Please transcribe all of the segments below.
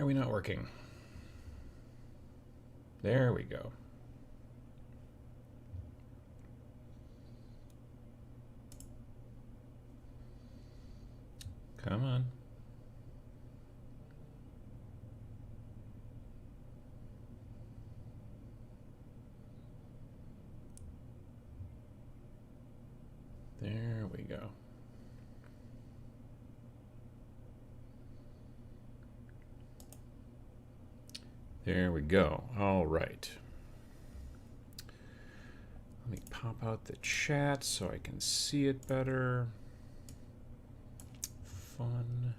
are we not working? There we go. Come on. There we go. There we go. All right. Let me pop out the chat so I can see it better. Fun.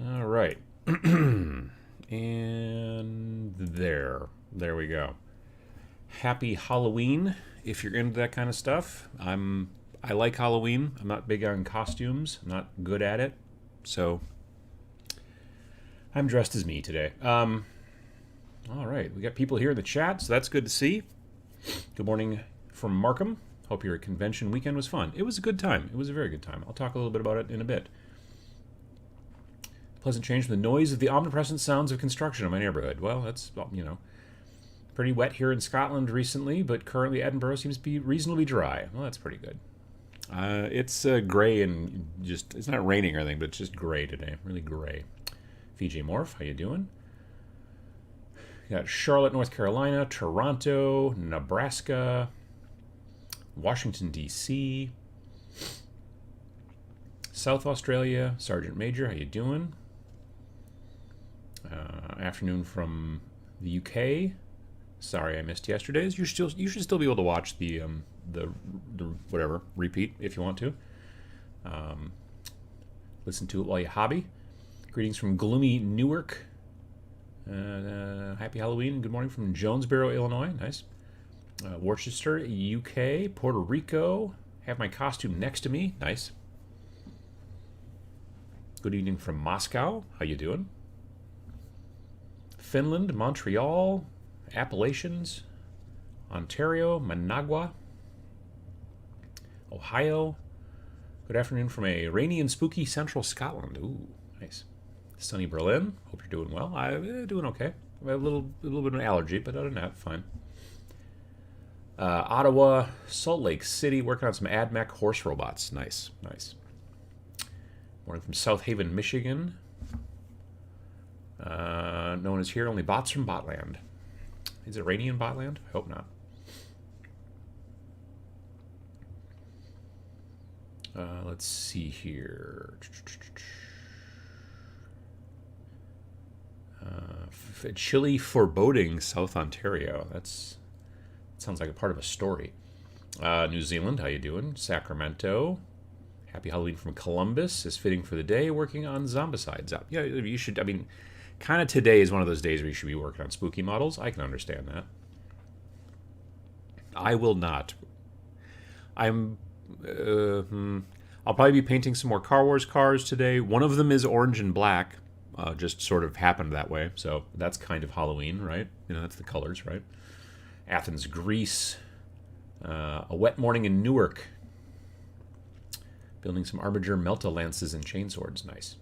All right. And there we go. Happy Halloween if you're into that kind of stuff. I like Halloween. I'm not big on costumes. I'm not good at it. So I'm dressed as me today. All right, we got people here in the chat, so that's good to see. Good morning from Markham. Hope your convention weekend was fun. It was a good time. It was a very good time. I'll talk a little bit about it in a bit. Pleasant change from the noise of the omnipresent sounds of construction in my neighborhood. Well, that's, you know, pretty wet here in Scotland recently, but currently Edinburgh seems to be reasonably dry. Well, that's pretty good. It's gray and just, it's not raining or anything, but it's just gray today. Really gray. VJ Morph, how you doing? We got Charlotte, North Carolina, Toronto, Nebraska, Washington, D.C., South Australia, Sergeant Major, how you doing? Afternoon from the UK. Sorry I missed yesterday's. You should still be able to watch the whatever repeat if you want to. Listen to it while you hobby. Greetings from gloomy Newark. Happy Halloween and good morning from Jonesboro, Illinois. Nice. Worcester, UK, Puerto Rico. Have my costume next to me. Nice. Good evening from Moscow. How you doing? Finland, Montreal, Appalachians, Ontario, Managua, Ohio. Good afternoon from a rainy and spooky central Scotland. Ooh, nice. Sunny Berlin. Hope you're doing well. I'm doing okay. I have a little bit of an allergy, but other than that, fine. Ottawa, Salt Lake City, working on some AdMech horse robots. Nice, nice. Morning from South Haven, Michigan. No one is here, only bots from Botland. Is it rainy in Botland? I hope not. Let's see here. Chilly foreboding, South Ontario. That sounds like a part of a story. New Zealand, how you doing? Sacramento. Happy Halloween from Columbus is fitting for the day, working on Zombicides. Yeah, you should, I mean, kind of today is one of those days where you should be working on spooky models. I can understand that. I will not. I'll probably be painting some more Car Wars cars today. One of them is orange and black. Just sort of happened that way. So that's kind of Halloween, right? You know, that's the colors, right? Athens, Greece. A wet morning in Newark. Building some Armiger Melta lances and chainswords. Nice.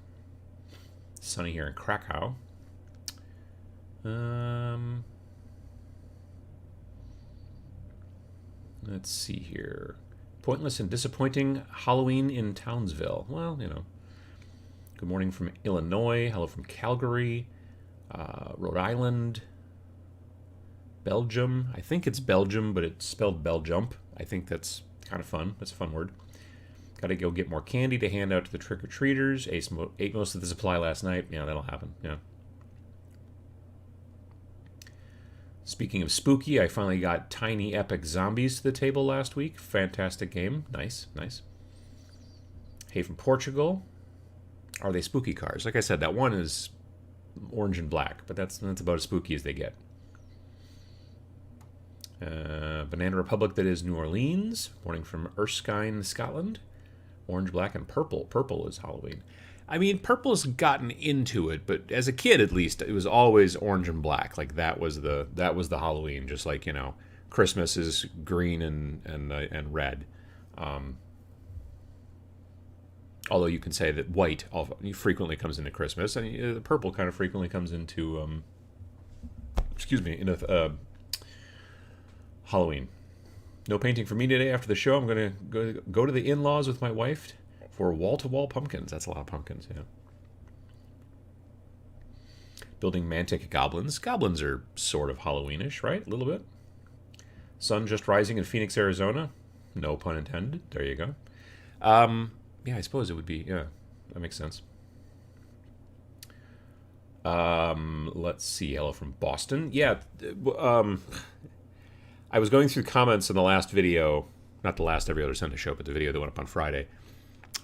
Sunny here in Krakow. Let's see here. Pointless and disappointing Halloween in Townsville. Well, you know. Good morning from Illinois. Hello from Calgary. Rhode Island. Belgium. I think it's Belgium, but it's spelled Beljump. I think that's kind of fun. That's a fun word. Got to go get more candy to hand out to the trick-or-treaters. Ate most of the supply last night. Yeah, that'll happen. Yeah. Speaking of spooky, I finally got Tiny Epic Zombies to the table last week. Fantastic game. Nice, nice. Hey, from Portugal. Are they spooky cars? Like I said, that one is orange and black, but that's about as spooky as they get. Banana Republic, that is New Orleans. Morning from Erskine, Scotland. Orange, black, and purple. Purple is Halloween. I mean, purple's gotten into it, but as a kid, at least, it was always orange and black. Like that was the Halloween. Just like, you know, Christmas is green and red. Although you can say that white frequently comes into Christmas, and the purple kind of frequently comes into, Halloween. No painting for me today after the show. I'm going to go to the in-laws with my wife for wall-to-wall pumpkins. That's a lot of pumpkins, yeah. Building Mantic Goblins. Goblins are sort of Halloweenish, right? A little bit. Sun just rising in Phoenix, Arizona. No pun intended. There you go. Yeah, I suppose it would be. Yeah, that makes sense. Let's see. Hello from Boston. Yeah, I was going through comments in the last video, not the last every other Sunday show, but the video that went up on Friday.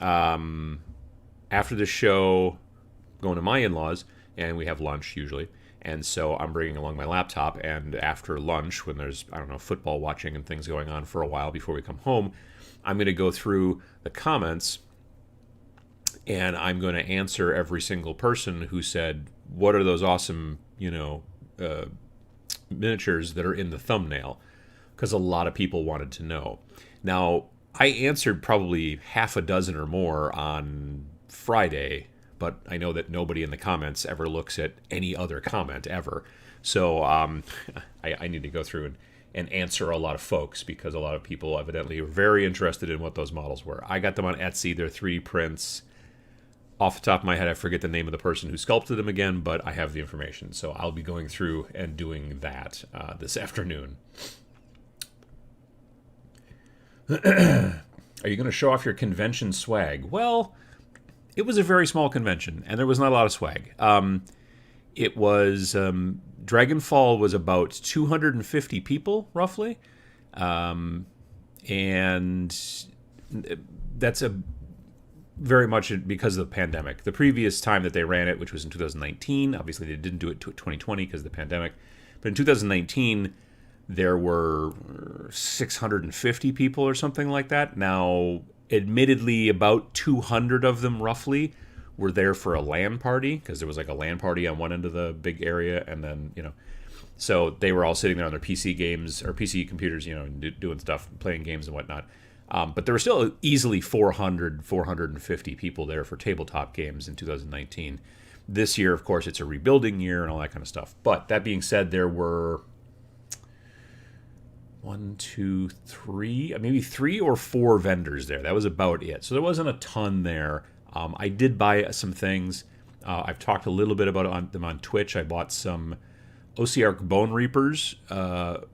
After the show, going to my in-laws, and we have lunch usually. And so I'm bringing along my laptop, and after lunch, when there's, I don't know, football watching and things going on for a while before we come home, I'm going to go through the comments, and I'm going to answer every single person who said, what are those awesome, miniatures that are in the thumbnail? Because a lot of people wanted to know. Now, I answered probably half a dozen or more on Friday, but I know that nobody in the comments ever looks at any other comment ever. So I need to go through and answer a lot of folks, because a lot of people evidently are very interested in what those models were. I got them on Etsy. They're 3D prints. Off the top of my head, I forget the name of the person who sculpted them again, but I have the information. So I'll be going through and doing that this afternoon. Are you going to show off your convention swag? Well, it was a very small convention, and there was not a lot of swag. It was Dragonfall was about 250 people, roughly, and that's very much because of the pandemic. The previous time that they ran it, which was in 2019, obviously they didn't do it to 2020 because of the pandemic, but in 2019 there were 650 people or something like that. Now, admittedly, about 200 of them roughly were there for a LAN party, because there was like a LAN party on one end of the big area, and then, so they were all sitting there on their PC games or PC computers, doing stuff, playing games and whatnot. But there were still easily 450 people there for tabletop games in 2019. This year, of course, it's a rebuilding year and all that kind of stuff. But that being said, there were maybe 3 or 4 vendors there. That was about it. So there wasn't a ton there. I did buy some things. I've talked a little bit about them on Twitch. I bought some Osiark Bone Reapers,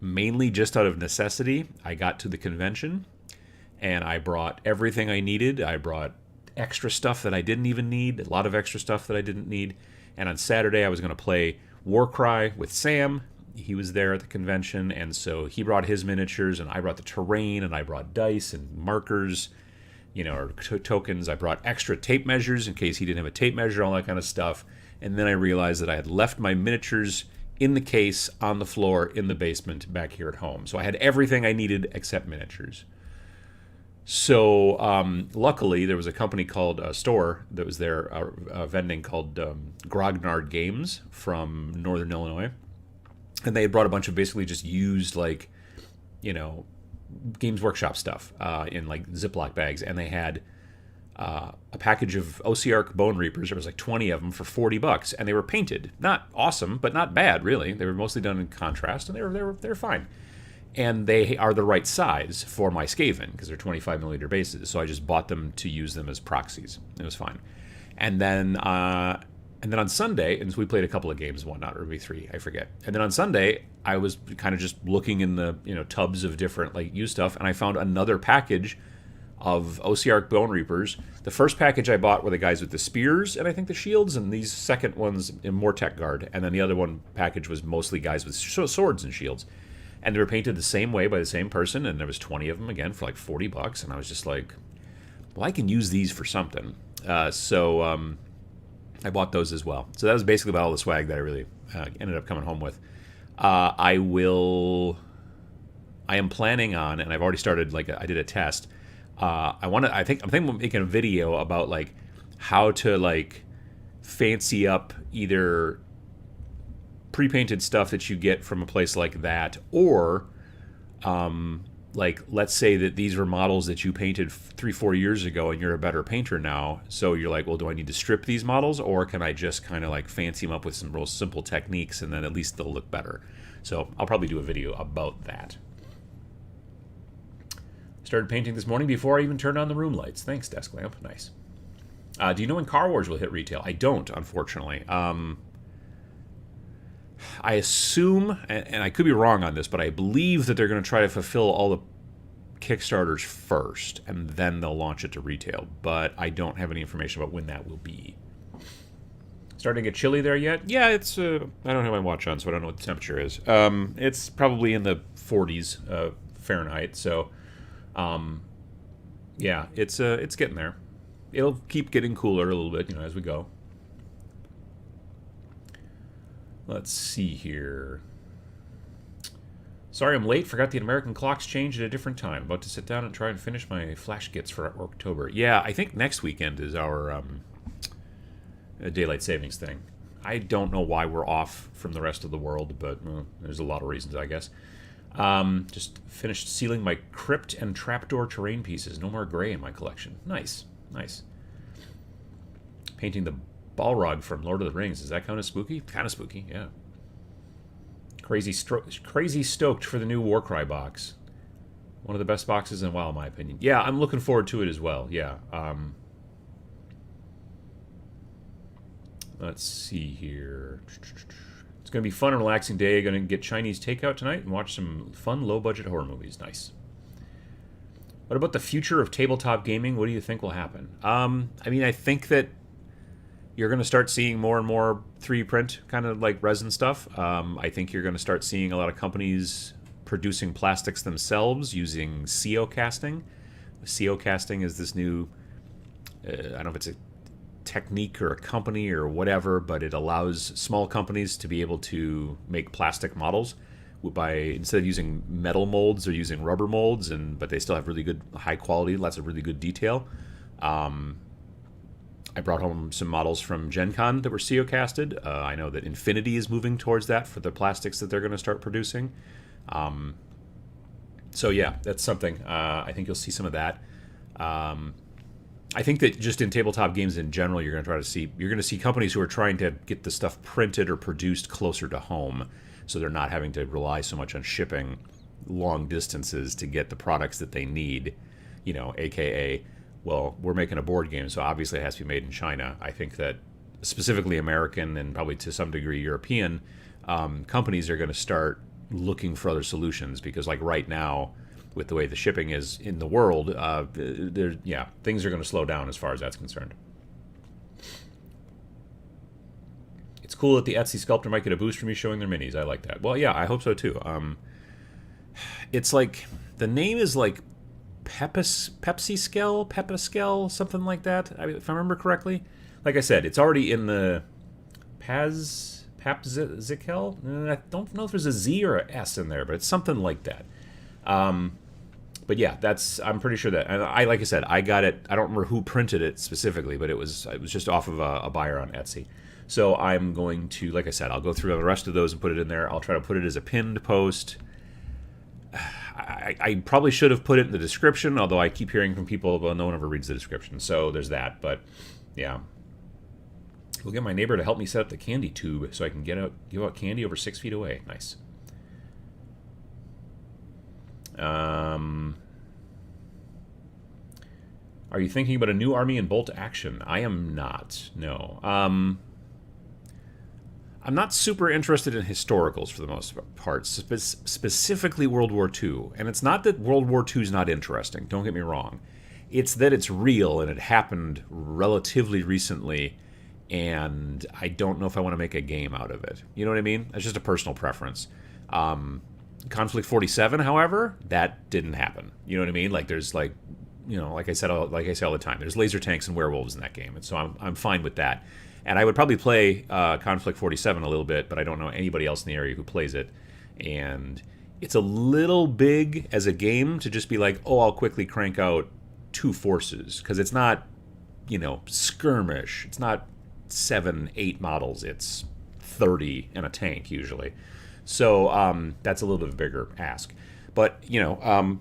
mainly just out of necessity. I got to the convention, and I brought everything I needed. I brought extra stuff that I didn't even need, a lot of extra stuff that I didn't need. And on Saturday, I was going to play Warcry with Sam. He was there at the convention, and so he brought his miniatures, and I brought the terrain, and I brought dice and markers, or tokens. I brought extra tape measures in case he didn't have a tape measure, all that kind of stuff. And then I realized that I had left my miniatures in the case on the floor in the basement back here at home. So I had everything I needed except miniatures. So luckily, there was a company called a store that was there vending called Grognard Games from Northern Illinois. And they had brought a bunch of basically just used, Games Workshop stuff in, Ziploc bags. And they had a package of Osiark Bone Reapers. There was, 20 of them for $40. And they were painted. Not awesome, but not bad, really. They were mostly done in contrast, and they were fine. And they are the right size for my Skaven, because they're 25mm bases. So I just bought them to use them as proxies. It was fine. And then on Sunday, and so we played a couple of games and whatnot, or maybe 3, I forget. And then on Sunday, I was kind of just looking in the tubs of different used stuff, and I found another package of Osiark Bone Reapers. The first package I bought were the guys with the spears and I think the shields, and these second ones in more tech guard. And then the other one package was mostly guys with swords and shields. And they were painted the same way by the same person, and there was 20 of them again for $40. And I was just like, well, I can use these for something. So I bought those as well. So that was basically about all the swag that I really ended up coming home with. I am planning on, and I've already started, I did a test. I'm thinking of making a video about how to fancy up either pre-painted stuff that you get from a place like that, or like, let's say that these were models that you painted 3-4 years ago and you're a better painter now, so you're like, well, do I need to strip these models, or can I just kind of like fancy them up with some real simple techniques and then at least they'll look better? So I'll probably do a video about that. Started painting this morning before I even turned on the room lights. Thanks, desk lamp. Nice. Do you know when Car Wars will hit retail? I don't, unfortunately. I assume, and I could be wrong on this, but I believe that they're going to try to fulfill all the Kickstarters first, and then they'll launch it to retail. But I don't have any information about when that will be. Starting to get chilly there yet? Yeah, it's. I don't have my watch on, so I don't know what the temperature is. It's probably in the 40s Fahrenheit. So, yeah, it's getting there. It'll keep getting cooler a little bit, as we go. Let's see here. Sorry I'm late. Forgot the American clocks changed at a different time. About to sit down and try and finish my flash gets for October. Yeah, I think next weekend is our daylight savings thing. I don't know why we're off from the rest of the world, but there's a lot of reasons, I guess. Just finished sealing my crypt and trapdoor terrain pieces. No more gray in my collection. Nice, nice. Painting the Balrog from Lord of the Rings. Does that count as spooky? Kind of spooky, yeah. Crazy stoked for the new Warcry box. One of the best boxes in a while, in my opinion. Yeah, I'm looking forward to it as well, yeah. Let's see here. It's going to be a fun and relaxing day. Going to get Chinese takeout tonight and watch some fun, low-budget horror movies. Nice. What about the future of tabletop gaming? What do you think will happen? I mean, I think that you're going to start seeing more and more 3D print, kind of like resin stuff. I think you're going to start seeing a lot of companies producing plastics themselves using CO casting. CO casting is this new, I don't know if it's a technique or a company or whatever, but it allows small companies to be able to make plastic models by, instead of using metal molds, they're using rubber molds, but they still have really good, high quality, lots of really good detail. I brought home some models from Gen Con that were CO casted. I know that Infinity is moving towards that for the plastics that they're going to start producing. So yeah, that's something. I think you'll see some of that. I think that just in tabletop games in general, you're going to see companies who are trying to get the stuff printed or produced closer to home, so they're not having to rely so much on shipping long distances to get the products that they need. AKA, well, we're making a board game, so obviously it has to be made in China. I think that specifically American and probably to some degree European companies are going to start looking for other solutions, because like right now, with the way the shipping is in the world, things are going to slow down as far as that's concerned. It's cool that the Etsy sculptor might get a boost from you showing their minis. I like that. Well, yeah, I hope so too. It's like, the name is like Pepsiskel, something like that, if I remember correctly. Like I said, it's already in the Papzikel. I don't know if there's a Z or a S in there, but it's something like that. But yeah, I'm pretty sure that, and like I said, I got it. I don't remember who printed it specifically, but it was just off of a buyer on Etsy. So I'm going to, like I said, I'll go through the rest of those and put it in there. I'll try to put it as a pinned post. I probably should have put it in the description, although I keep hearing from people, well, no one ever reads the description, so there's that. But yeah, we'll get my neighbor to help me set up the candy tube so I can give out candy over 6 feet away. Nice. Are you thinking about a new army in bolt action? I am not. No. I'm not super interested in historicals for the most part, specifically World War II. And it's not that World War II is not interesting, don't get me wrong. It's that it's real and it happened relatively recently, and I don't know if I want to make a game out of it. You know what I mean? That's just a personal preference. Conflict 47, however, that didn't happen. You know what I mean? Like there's like I say all the time, there's laser tanks and werewolves in that game, and so I'm fine with that. And I would probably play Conflict 47 a little bit, but I don't know anybody else in the area who plays it. And it's a little big as a game to just be like, oh, I'll quickly crank out 2 forces. Because it's not, skirmish. It's not 7-8 models. It's 30 and a tank, usually. So that's a little bit of a bigger ask. But,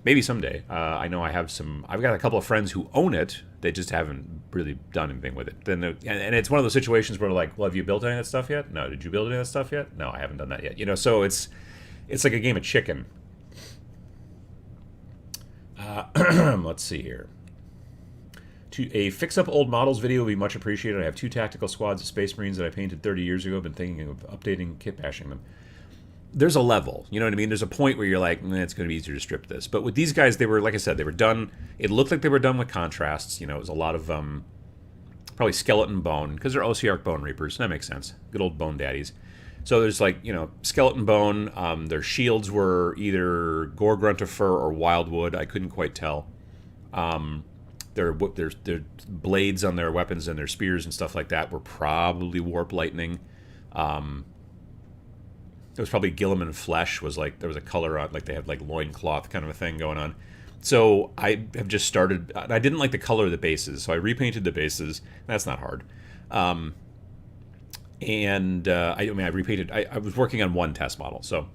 maybe someday. I know I've got a couple of friends who own it. They just haven't really done anything with it. And it's one of those situations where like, well, have you built any of that stuff yet? No. Did you build any of that stuff yet? No, I haven't done that yet. So it's like a game of chicken. Let's see here. A fix-up old models video would be much appreciated. I have 2 tactical squads of Space Marines that I painted 30 years ago. I've been thinking of updating, kit bashing them. There's a level, you know what I mean? There's a point where you're like, it's going to be easier to strip this. But with these guys, they were, like I said, they were done. It looked like they were done with contrasts. It was a lot of probably skeleton bone, because they're OCR bone reapers. That makes sense. Good old bone daddies. So there's like, skeleton bone. Their shields were either gore grunt of fur or wildwood. I couldn't quite tell. Their blades on their weapons and their spears and stuff like that were probably warp lightning. It was probably Gilliman flesh, was like, there was a color on, like they had like loincloth kind of a thing going on. So I have just started, I didn't like the color of the bases, so I repainted the bases. That's not hard. I repainted, I was working on 1 test model, so.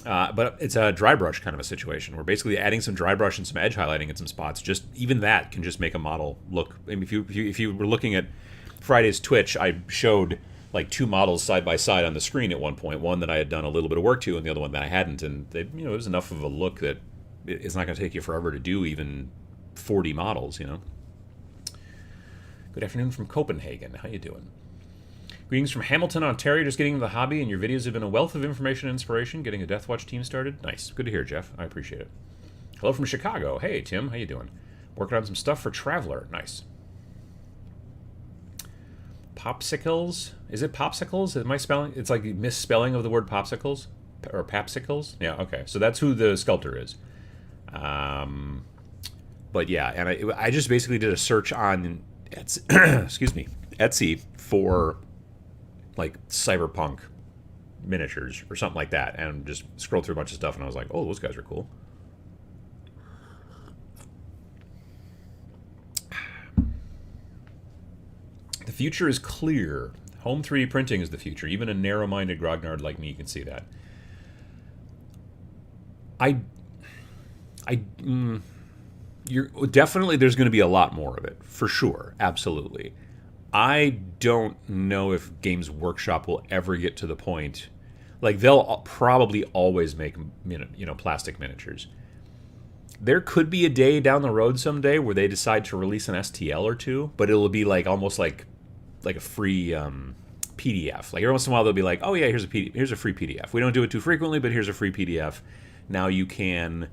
But it's a dry brush kind of a situation. We're basically adding some dry brush and some edge highlighting in some spots. Just even that can just make a model look. I mean, if you were looking at Friday's Twitch, I showed like 2 models side by side on the screen at one point. One that I had done a little bit of work to, and the other one that I hadn't. And it was enough of a look that it's not going to take you forever to do even 40 models. Good afternoon from Copenhagen. How you doing? Greetings from Hamilton, Ontario. Just getting into the hobby, and your videos have been a wealth of information and inspiration. Getting a Deathwatch team started. Nice. Good to hear, Jeff. I appreciate it. Hello from Chicago. Hey, Tim. How you doing? Working on some stuff for Traveler. Nice. Popsicles. Is it popsicles? Am I spelling? It's like misspelling of the word popsicles? Or papsicles? Yeah, okay. So that's who the sculptor is. But yeah, and I just basically did a search on Etsy for like cyberpunk miniatures or something like that, and just scrolled through a bunch of stuff, and I was like, oh, those guys are cool. The future is clear. Home 3D printing is the future. Even a narrow-minded grognard like me can see that. Definitely there's going to be a lot more of it, for sure, absolutely. I don't know if Games Workshop will ever get to the point, like they'll probably always make plastic miniatures. There could be a day down the road someday where they decide to release an STL or 2, but it'll be like almost like a free PDF. Like every once in a while they'll be like, oh yeah, here's a free PDF. We don't do it too frequently, but here's a free PDF. Now you can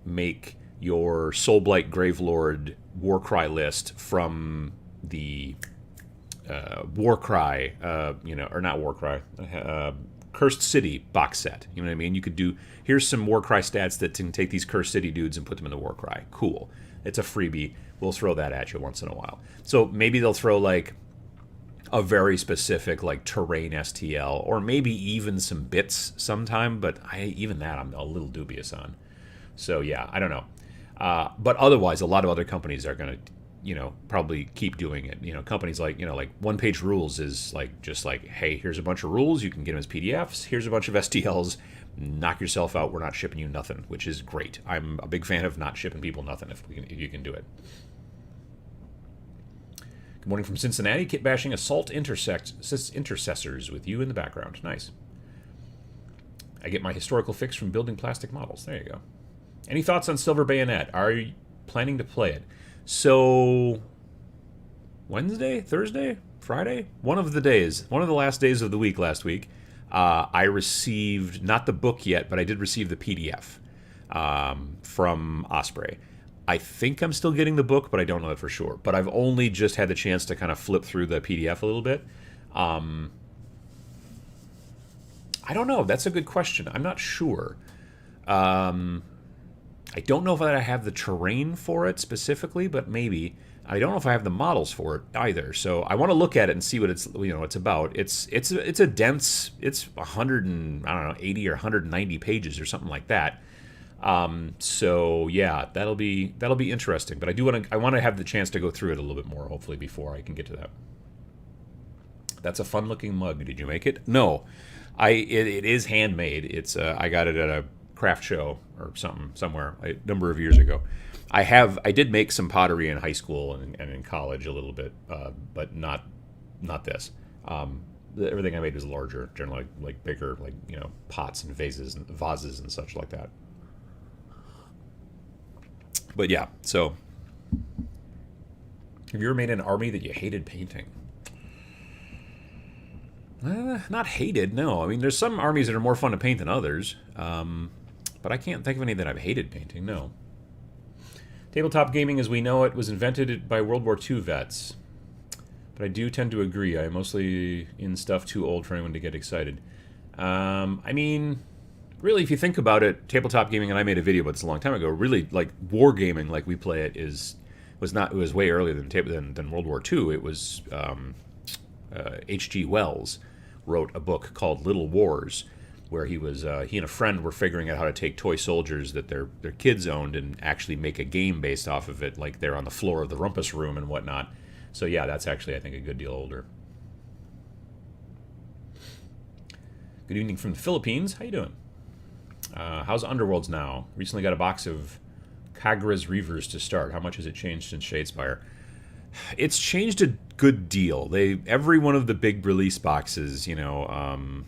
make your Soulblight Gravelord Warcry list from the Warcry, or not Warcry, Cursed City box set. You know what I mean? You could do, here's some Warcry stats that can take these Cursed City dudes and put them in the Warcry. Cool. It's a freebie. We'll throw that at you once in a while. So maybe they'll throw like a very specific like terrain STL, or maybe even some bits sometime, but even that I'm a little dubious on. So yeah, I don't know. But otherwise, a lot of other companies are going to, probably keep doing it. Companies like, like One Page Rules is like, just like, hey, here's a bunch of rules. You can get them as PDFs. Here's a bunch of STLs. Knock yourself out. We're not shipping you nothing, which is great. I'm a big fan of not shipping people nothing if you can do it. Good morning from Cincinnati. Kit bashing assault intercessors with you in the background. Nice. I get my historical fix from building plastic models. There you go. Any thoughts on Silver Bayonet? Are you planning to play it? So, Wednesday, Thursday, Friday? One of the last days of the week last week, I received, not the book yet, but I did receive the PDF from Osprey. I think I'm still getting the book, but I don't know it for sure. But I've only just had the chance to kind of flip through the PDF a little bit. I don't know. That's a good question. I'm not sure. I don't know if I have the terrain for it specifically, but maybe. I don't know if I have the models for it either. So I want to look at it and see what it's about. It's a dense. It's 180 or 190 pages or something like that. So yeah, that'll be interesting. But I want to have the chance to go through it a little bit more, hopefully, before I can get to that. That's a fun looking mug. Did you make it? No, it is handmade. It's I got it at a craft show or something somewhere a number of years ago. I did make some pottery in high school and in college a little bit, but not this. Everything I made was larger, generally like bigger, like pots and vases and such like that. But yeah, so have you ever made an army that you hated painting? Not hated, no. I mean, there's some armies that are more fun to paint than others, but I can't think of any that I've hated painting, no. Tabletop gaming as we know it was invented by World War II vets. But I do tend to agree. I am mostly in stuff too old for anyone to get excited. I mean, really, if you think about it, tabletop gaming, and I made a video about this a long time ago, really, like, wargaming like we play it was way earlier than World War II. It was H.G. Wells wrote a book called Little Wars, where he and a friend were figuring out how to take toy soldiers that their kids owned and actually make a game based off of it, like they're on the floor of the rumpus room and whatnot. So yeah, that's actually, I think, a good deal older. Good evening from the Philippines. How you doing? How's Underworlds now? Recently got a box of Kagura's Reavers to start. How much has it changed since Shadespire? It's changed a good deal. Every one of the big release boxes, Beastgrave,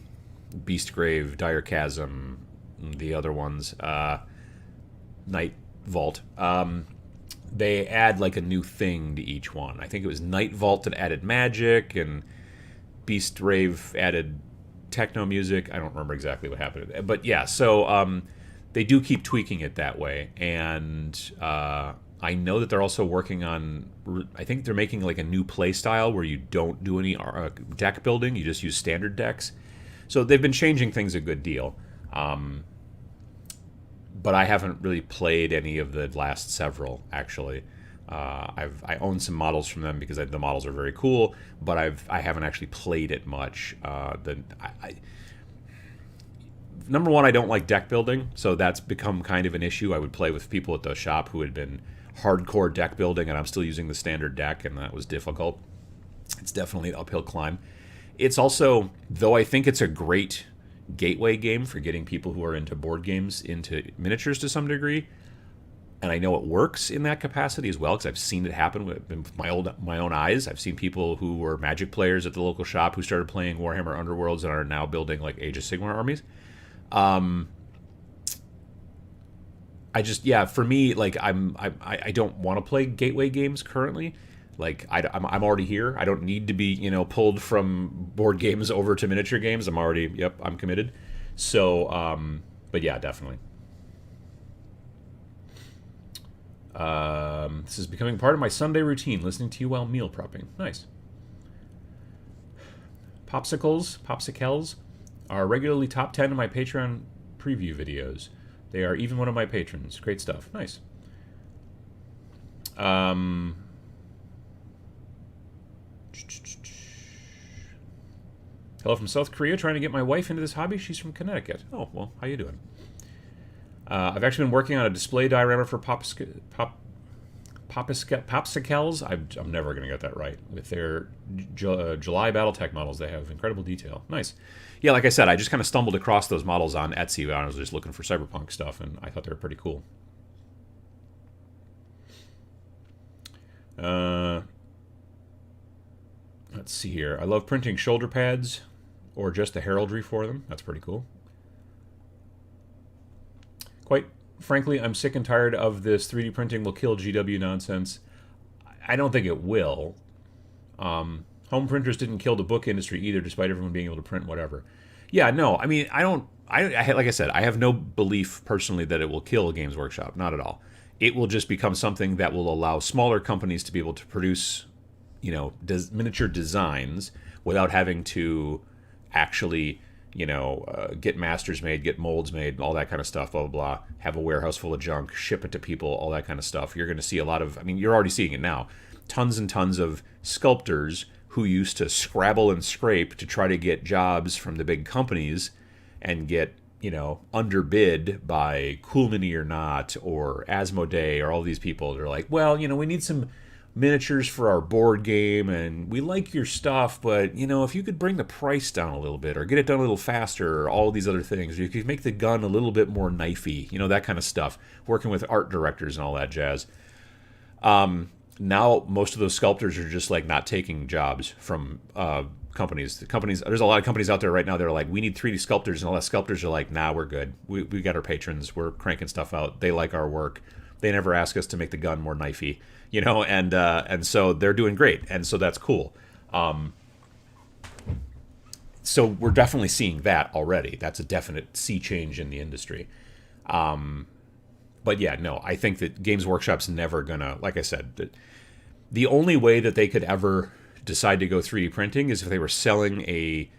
Dire Chasm, the other ones, Night Vault, they add like a new thing to each one. I think it was Night Vault that added magic, and Beastgrave added techno music. I don't remember exactly what happened, but yeah. So they do keep tweaking it that way, and I know that they're also working on. I think they're making like a new play style where you don't do any deck building; you just use standard decks. So they've been changing things a good deal. But I haven't really played any of the last several, actually. I own some models from them because the models are very cool, but I haven't actually played it much. Number one, I don't like deck building, so that's become kind of an issue. I would play with people at the shop who had been hardcore deck building, and I'm still using the standard deck, and that was difficult. It's definitely an uphill climb. It's also, though I think it's a great gateway game for getting people who are into board games into miniatures to some degree, and I know it works in that capacity as well because I've seen it happen with my own eyes. I've seen people who were Magic players at the local shop who started playing Warhammer Underworlds and are now building like Age of Sigmar armies. For me, like I don't want to play gateway games currently. Like I'm already here. I don't need to be pulled from board games over to miniature games. I'm committed. So but yeah, definitely. This is becoming part of my Sunday routine, listening to you while meal prepping. Nice. Popsicles are regularly top 10 in my Patreon preview videos. They are even one of my patrons. Great stuff. Nice. Hello from South Korea, trying to get my wife into this hobby. She's from Connecticut. Oh, well, how you doing? I've actually been working on a display diorama for Popsicles. I'm never going to get that right. With their July Battletech models, they have incredible detail. Nice. Yeah, like I said, I just kind of stumbled across those models on Etsy when I was just looking for cyberpunk stuff, and I thought they were pretty cool. Let's see here. I love printing shoulder pads or just the heraldry for them. That's pretty cool. Quite frankly, I'm sick and tired of this 3D printing will kill GW nonsense. I don't think it will. Home printers didn't kill the book industry either, despite everyone being able to print whatever. Yeah, no, I mean, like I said, I have no belief personally that it will kill Games Workshop. Not at all. It will just become something that will allow smaller companies to be able to produce, miniature designs without having to actually, get masters made, get molds made, all that kind of stuff, blah, blah, blah, have a warehouse full of junk, ship it to people, all that kind of stuff. You're going to see a lot of, you're already seeing it now, tons and tons of sculptors who used to scrabble and scrape to try to get jobs from the big companies and get, underbid by Cool Mini or Not or Asmodee or all these people. They're like, well, we need some miniatures for our board game, and we like your stuff, but, if you could bring the price down a little bit, or get it done a little faster, or all these other things, or you could make the gun a little bit more knifey, that kind of stuff, working with art directors and all that jazz. Now, most of those sculptors are just, not taking jobs from companies. There's a lot of companies out there right now that are like, we need 3D sculptors, and all that sculptors are like, nah, we're good. We got our patrons. We're cranking stuff out. They like our work. They never ask us to make the gun more knifey, and so they're doing great, and so that's cool. So we're definitely seeing that already. That's a definite sea change in the industry. But yeah, no, I think that Games Workshop's never gonna, like I said, the only way that they could ever decide to go 3D printing is if they were selling a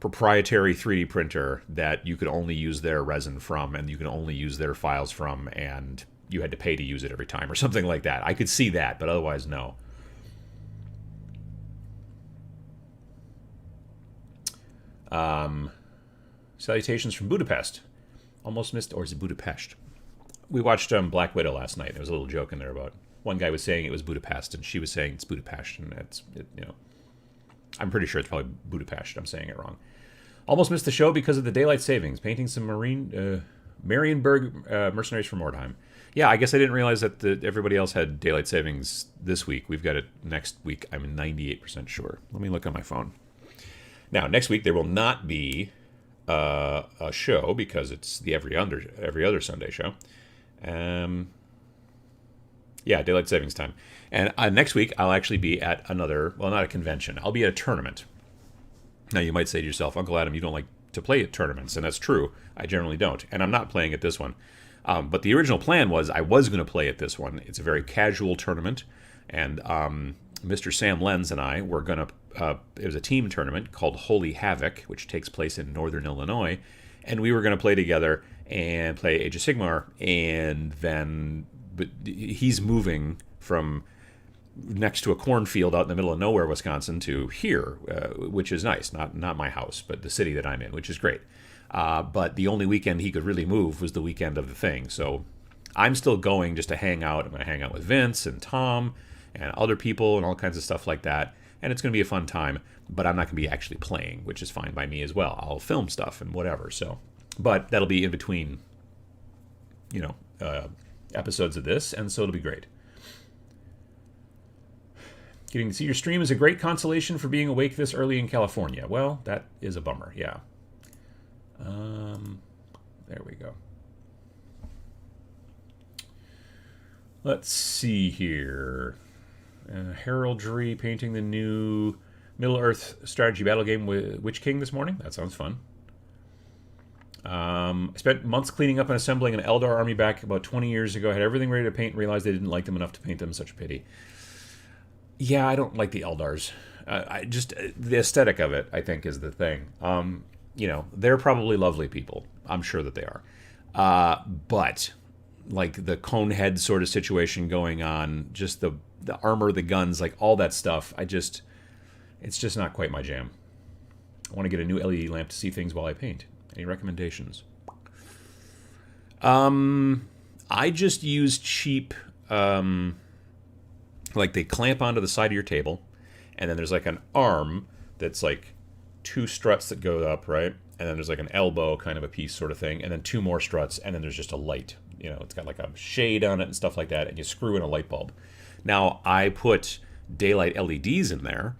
proprietary 3D printer that you could only use their resin from, and you can only use their files from, and you had to pay to use it every time, or something like that. I could see that, but otherwise, no. Salutations from Budapest. Almost missed, or is it Budapest? We watched Black Widow last night. There was a little joke in there about one guy was saying it was Budapest, and she was saying it's Budapest, and I'm pretty sure it's probably Budapest. I'm saying it wrong. Almost missed the show because of the daylight savings. Painting some Marienburg mercenaries from Mordheim. Yeah, I guess I didn't realize that everybody else had daylight savings this week. We've got it next week. I'm 98% sure. Let me look on my phone. Now, next week there will not be a show because it's the every other Sunday show. Yeah, daylight savings time. And next week I'll actually be at another, well, not a convention. I'll be at a tournament. Now you might say to yourself, Uncle Adam, you don't like to play at tournaments, and that's true. I generally don't, and I'm not playing at this one. But the original plan was I was going to play at this one. It's a very casual tournament, and Mr. Sam Lenz and I were going to, it was a team tournament called Holy Havoc, which takes place in northern Illinois, and we were going to play together and play Age of Sigmar, and then but he's moving from next to a cornfield out in the middle of nowhere, Wisconsin, to here, which is nice. Not my house, but the city that I'm in, which is great. But the only weekend he could really move was the weekend of the thing. So I'm still going just to hang out. I'm going to hang out with Vince and Tom and other people and all kinds of stuff like that. And it's going to be a fun time, but I'm not going to be actually playing, which is fine by me as well. I'll film stuff and whatever. So, but that'll be in between, episodes of this, and so it'll be great. Getting to see your stream is a great consolation for being awake this early in California. Well, that is a bummer, yeah. There we go. Let's see here. Heraldry, painting the new Middle-earth strategy battle game with Witch King this morning. That sounds fun. I spent months cleaning up and assembling an Eldar army back about 20 years ago. I had everything ready to paint and realized I didn't like them enough to paint them. Such a pity. Yeah, I don't like the Eldars. The aesthetic of it, I think, is the thing. They're probably lovely people. I'm sure that they are. But, like, the cone head sort of situation going on, just the armor, the guns, like, all that stuff, it's just not quite my jam. I want to get a new LED lamp to see things while I paint. Any recommendations? I just use cheap, like they clamp onto the side of your table, and then there's like an arm that's like 2 struts that go up, right? And then there's like an elbow kind of a piece sort of thing, and then 2 more struts, and then there's just a light. It's got like a shade on it and stuff like that, and you screw in a light bulb. Now, I put daylight LEDs in there,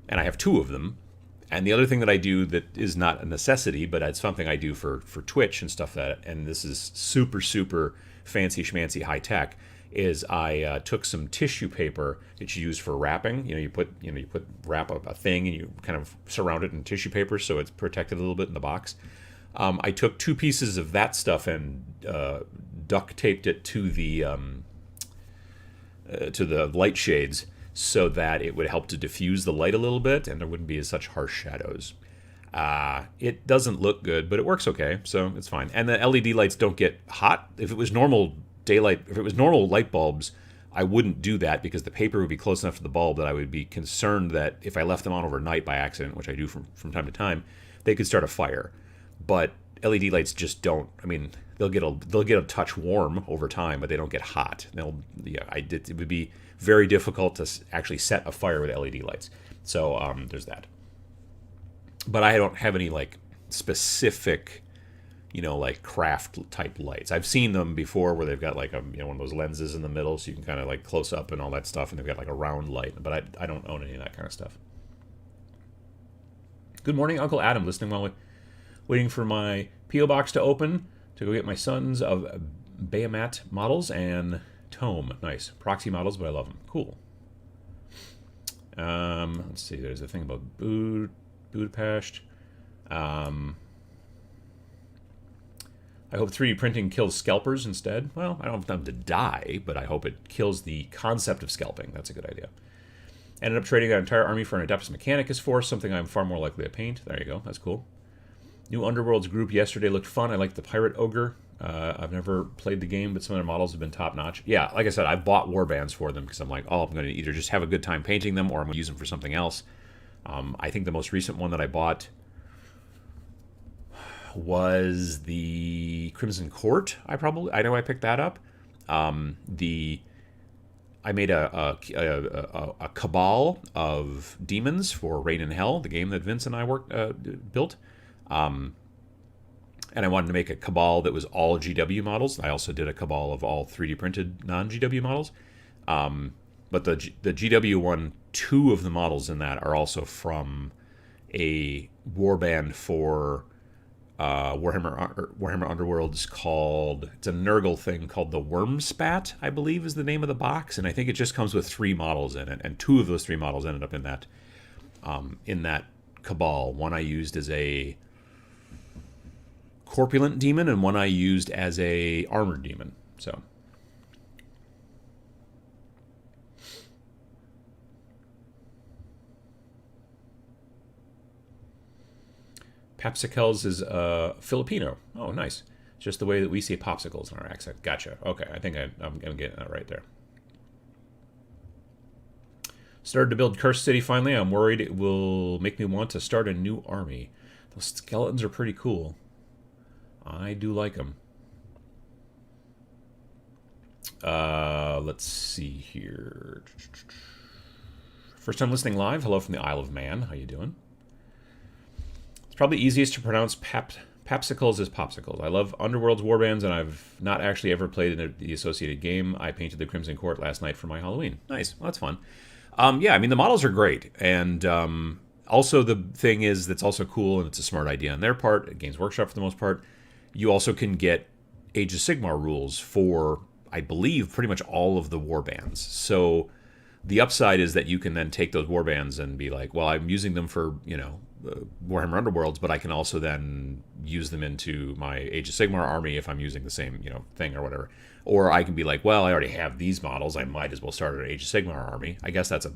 and I have 2 of them. And the other thing that I do that is not a necessity, but it's something I do for Twitch and stuff and this is super, super fancy schmancy high tech, is I took some tissue paper that you use for wrapping. You wrap up a thing and you kind of surround it in tissue paper so it's protected a little bit in the box. I took 2 pieces of that stuff and duct taped it to the light shades, so that it would help to diffuse the light a little bit and there wouldn't be such harsh shadows. It doesn't look good, but it works okay, so it's fine. And the LED lights don't get hot. If it was normal light bulbs, I wouldn't do that because the paper would be close enough to the bulb that I would be concerned that if I left them on overnight by accident, which I do from time to time, they could start a fire. But LED lights just don't. I mean, they'll get a touch warm over time, but they don't get hot. It would be very difficult to actually set a fire with LED lights. So there's that. But I don't have any like specific, like craft type lights. I've seen them before where they've got like one of those lenses in the middle, so you can kind of like close up and all that stuff, and they've got like a round light. But I don't own any of that kind of stuff. Good morning, Uncle Adam. Listening while waiting for my P.O. box to open to go get my sons of Bayamat models and Tome. Nice. Proxy models, but I love them. Cool. Let's see. There's a thing about Budapest. I hope 3D printing kills scalpers instead. Well, I don't want them to die, but I hope it kills the concept of scalping. That's a good idea. Ended up trading an entire army for an Adeptus Mechanicus force, something I'm far more likely to paint. There you go. That's cool. New Underworlds group yesterday looked fun. I like the Pirate Ogre. I've never played the game, but some of their models have been top-notch. Yeah, like I said, I bought warbands for them because I'm like, I'm going to either just have a good time painting them or I'm going to use them for something else. I think the most recent one that I bought was the Crimson Court. I know I picked that up. I made a cabal of demons for Reign in Hell, the game that Vince and I built. And I wanted to make a cabal that was all GW models. I also did a cabal of all 3D printed non-GW models. But the GW one, 2 of the models in that are also from a warband for Warhammer Underworlds it's a Nurgle thing called the Wormspat, I believe is the name of the box, and I think it just comes with 3 models in it, and 2 of those 3 models ended up in that cabal. One I used as a corpulent demon, and one I used as a armored demon. So Popsicles is Filipino. Oh, nice. Just the way that we see popsicles in our accent. Gotcha. Okay, I think I'm getting that right there. Started to build Cursed City finally. I'm worried it will make me want to start a new army. Those skeletons are pretty cool. I do like them. Let's see here. First time listening live. Hello from the Isle of Man. How you doing? It's probably easiest to pronounce Popsicles as Popsicles. I love Underworld's warbands, and I've not actually ever played in the associated game. I painted the Crimson Court last night for my Halloween. Nice. Well, that's fun. Yeah, I mean, the models are great. And also the thing is that's also cool, and it's a smart idea on their part, Games Workshop for the most part, you also can get Age of Sigmar rules for, I believe, pretty much all of the warbands. So the upside is that you can then take those warbands and be like, well, I'm using them for, Warhammer Underworlds, but I can also then use them into my Age of Sigmar army if I'm using the same, thing or whatever. Or I can be like, well, I already have these models. I might as well start an Age of Sigmar army. I guess that's a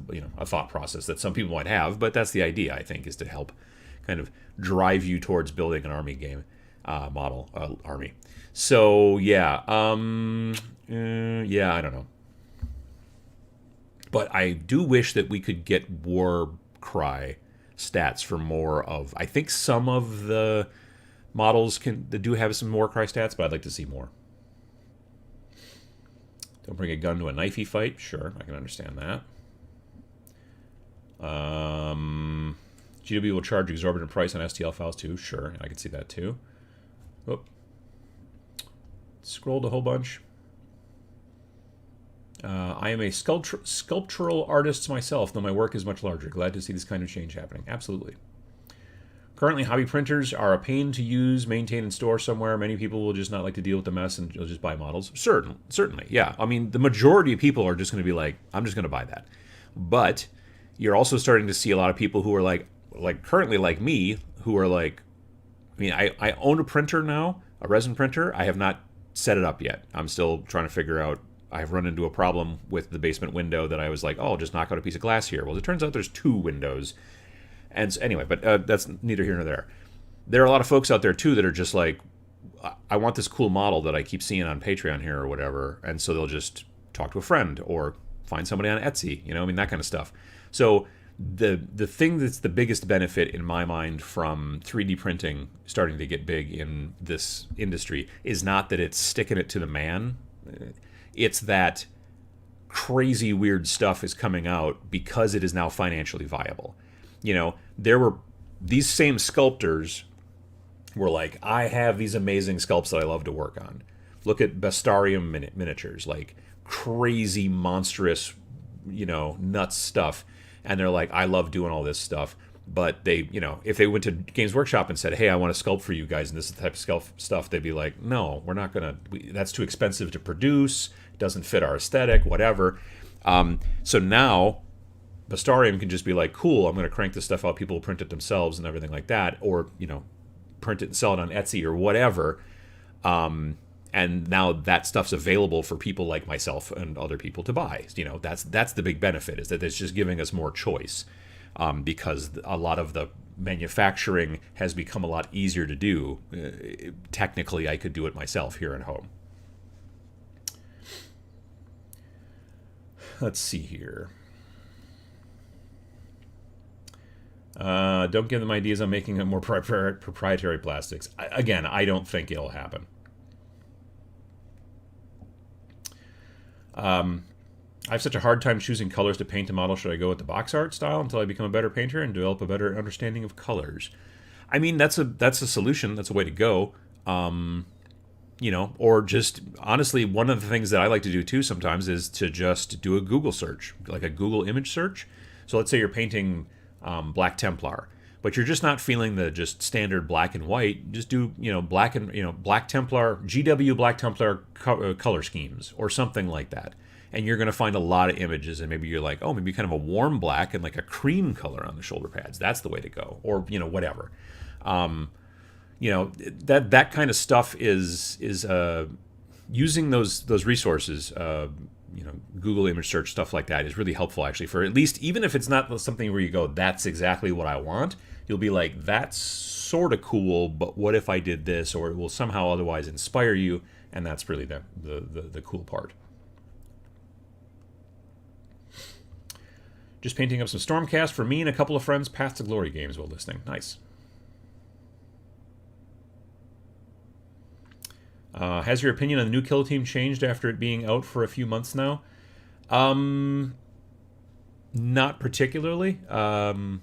thought process that some people might have, but that's the idea, I think, is to help kind of drive you towards building an army game army. So yeah, yeah, I don't know. But I do wish that we could get Warcry stats for more of. I think some of the models they do have some Warcry stats, but I'd like to see more. Don't bring a gun to a knifey fight. Sure, I can understand that. GW will charge exorbitant price on STL files too. Sure, I can see that too. Oh, scrolled a whole bunch. I am a sculptural artist myself, though my work is much larger. Glad to see this kind of change happening. Absolutely. Currently, hobby printers are a pain to use, maintain, and store somewhere. Many people will just not like to deal with the mess and you'll just buy models. Certainly, yeah. I mean, the majority of people are just going to be like, I'm just going to buy that. But you're also starting to see a lot of people who are like currently like me, who are like, I mean, I own a printer now, a resin printer. I have not set it up yet. I'm still trying to figure out. I've run into a problem with the basement window that I was like, I'll just knock out a piece of glass here. Well, it turns out there's 2 windows. And so, anyway, but that's neither here nor there. There are a lot of folks out there, too, that are just like, I want this cool model that I keep seeing on Patreon here or whatever. And so they'll just talk to a friend or find somebody on Etsy, that kind of stuff. So the thing that's the biggest benefit in my mind from 3D printing starting to get big in this industry is not that it's sticking it to the man. It's that crazy weird stuff is coming out because it is now financially viable. You know, there were these same sculptors were like, I have these amazing sculpts that I love to work on. Look at Bastarium miniatures, like crazy, monstrous, you know, nuts stuff. And they're like, I love doing all this stuff. But they, you know, if they went to Games Workshop and said, hey, I want to sculpt for you guys and this is the type of stuff, they'd be like, no, we're not going to, that's too expensive to produce. It doesn't fit our aesthetic, whatever. So now Bastarium can just be like, cool, I'm going to crank this stuff out. People will print it themselves and everything like that. Or, you know, print it and sell it on Etsy or whatever. And now that stuff's available for people like myself and other people to buy. You know, that's the big benefit, is that it's just giving us more choice, because a lot of the manufacturing has become a lot easier to do. Technically, I could do it myself here at home. Let's see here. Don't give them ideas on making more proprietary plastics. Again, I don't think it'll happen. I have such a hard time choosing colors to paint a model. Should I go with the box art style until I become a better painter and develop a better understanding of colors? I mean, that's a solution. That's a way to go. You know, or just honestly, one of the things that I like to do too sometimes is to just do a Google search, like a Google image search. So let's say you're painting Black Templar, but you're just not feeling the just standard black and white. Just do, you know, Black Templar, GW Black Templar color schemes or something like that. And you're going to find a lot of images, and maybe you're like, oh, maybe kind of a warm black and like a cream color on the shoulder pads. That's the way to go. Or, you know, whatever. You know, that kind of stuff is using those resources, you know, Google image search, stuff like that is really helpful actually, for at least, even if it's not something where you go, that's exactly what I want, you'll be like, that's sort of cool, but what if I did this? Or it will somehow otherwise inspire you, and that's really the cool part. Just painting up some Stormcast for me and a couple of friends' Path to Glory games while listening. Nice. Has your opinion on the new Kill Team changed after it being out for a few months now? Not particularly. I've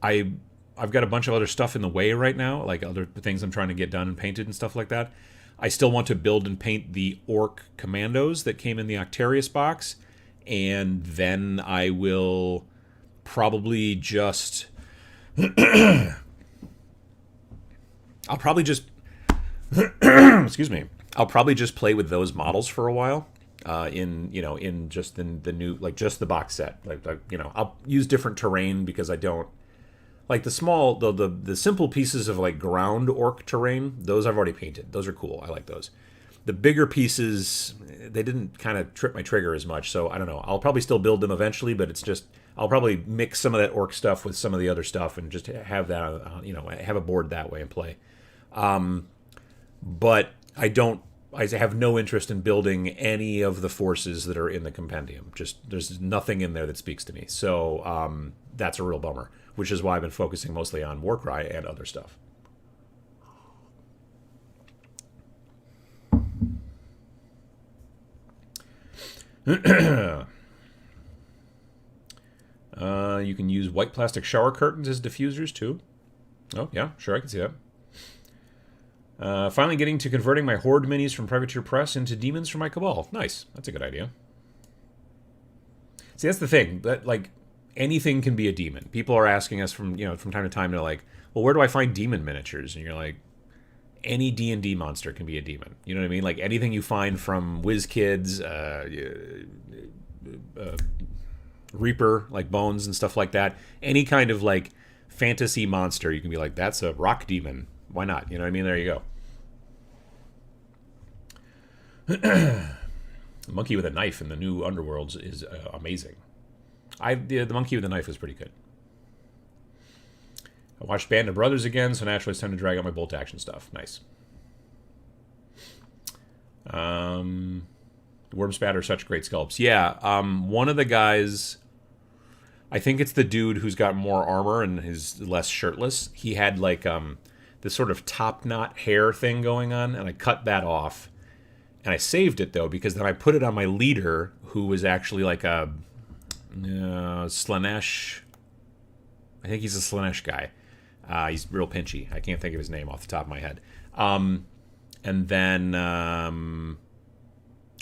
got a bunch of other stuff in the way right now, like other things I'm trying to get done and painted and stuff like that. I still want to build and paint the Orc Commandos that came in the Octarius box, and then I will probably just... I'll probably just... excuse me. I'll probably just play with those models for a while, in the new, like, just the box set. Like you know, I'll use different terrain because I don't like the small, the simple pieces of like ground orc terrain. Those I've already painted. Those are cool. I like those. The bigger pieces, they didn't kind of trip my trigger as much. So I don't know. I'll probably still build them eventually, but it's just, I'll probably mix some of that orc stuff with some of the other stuff and just have that, have a board that way and play. But I have no interest in building any of the forces that are in the compendium. Just, there's nothing in there that speaks to me. So that's a real bummer, which is why I've been focusing mostly on Warcry and other stuff. You can use white plastic shower curtains as diffusers too. Oh, yeah, sure, I can see that. Finally getting to converting my Horde minis from Privateer Press into demons for my Cabal. Nice. That's a good idea. See, that's the thing. That, like, anything can be a demon. People are asking us from time to time, they're like, well, where do I find demon miniatures? And you're like, any D&D monster can be a demon. You know what I mean? Like, anything you find from WizKids, Reaper, like Bones and stuff like that. Any kind of, like, fantasy monster, you can be like, that's a rock demon. Why not? You know what I mean? There you go. The monkey with a knife in the new Underworlds is amazing. The monkey with the knife is pretty good. I watched Band of Brothers again, so naturally it's time to drag out my bolt action stuff. Nice. Worm Spatter are such great sculpts. Yeah, one of the guys... I think it's the dude who's got more armor and is less shirtless. He had like this sort of top knot hair thing going on, and I cut that off. And I saved it though because then I put it on my leader, who was actually like a Slanesh. I think he's a Slanesh guy. He's real pinchy. I can't think of his name off the top of my head. And then I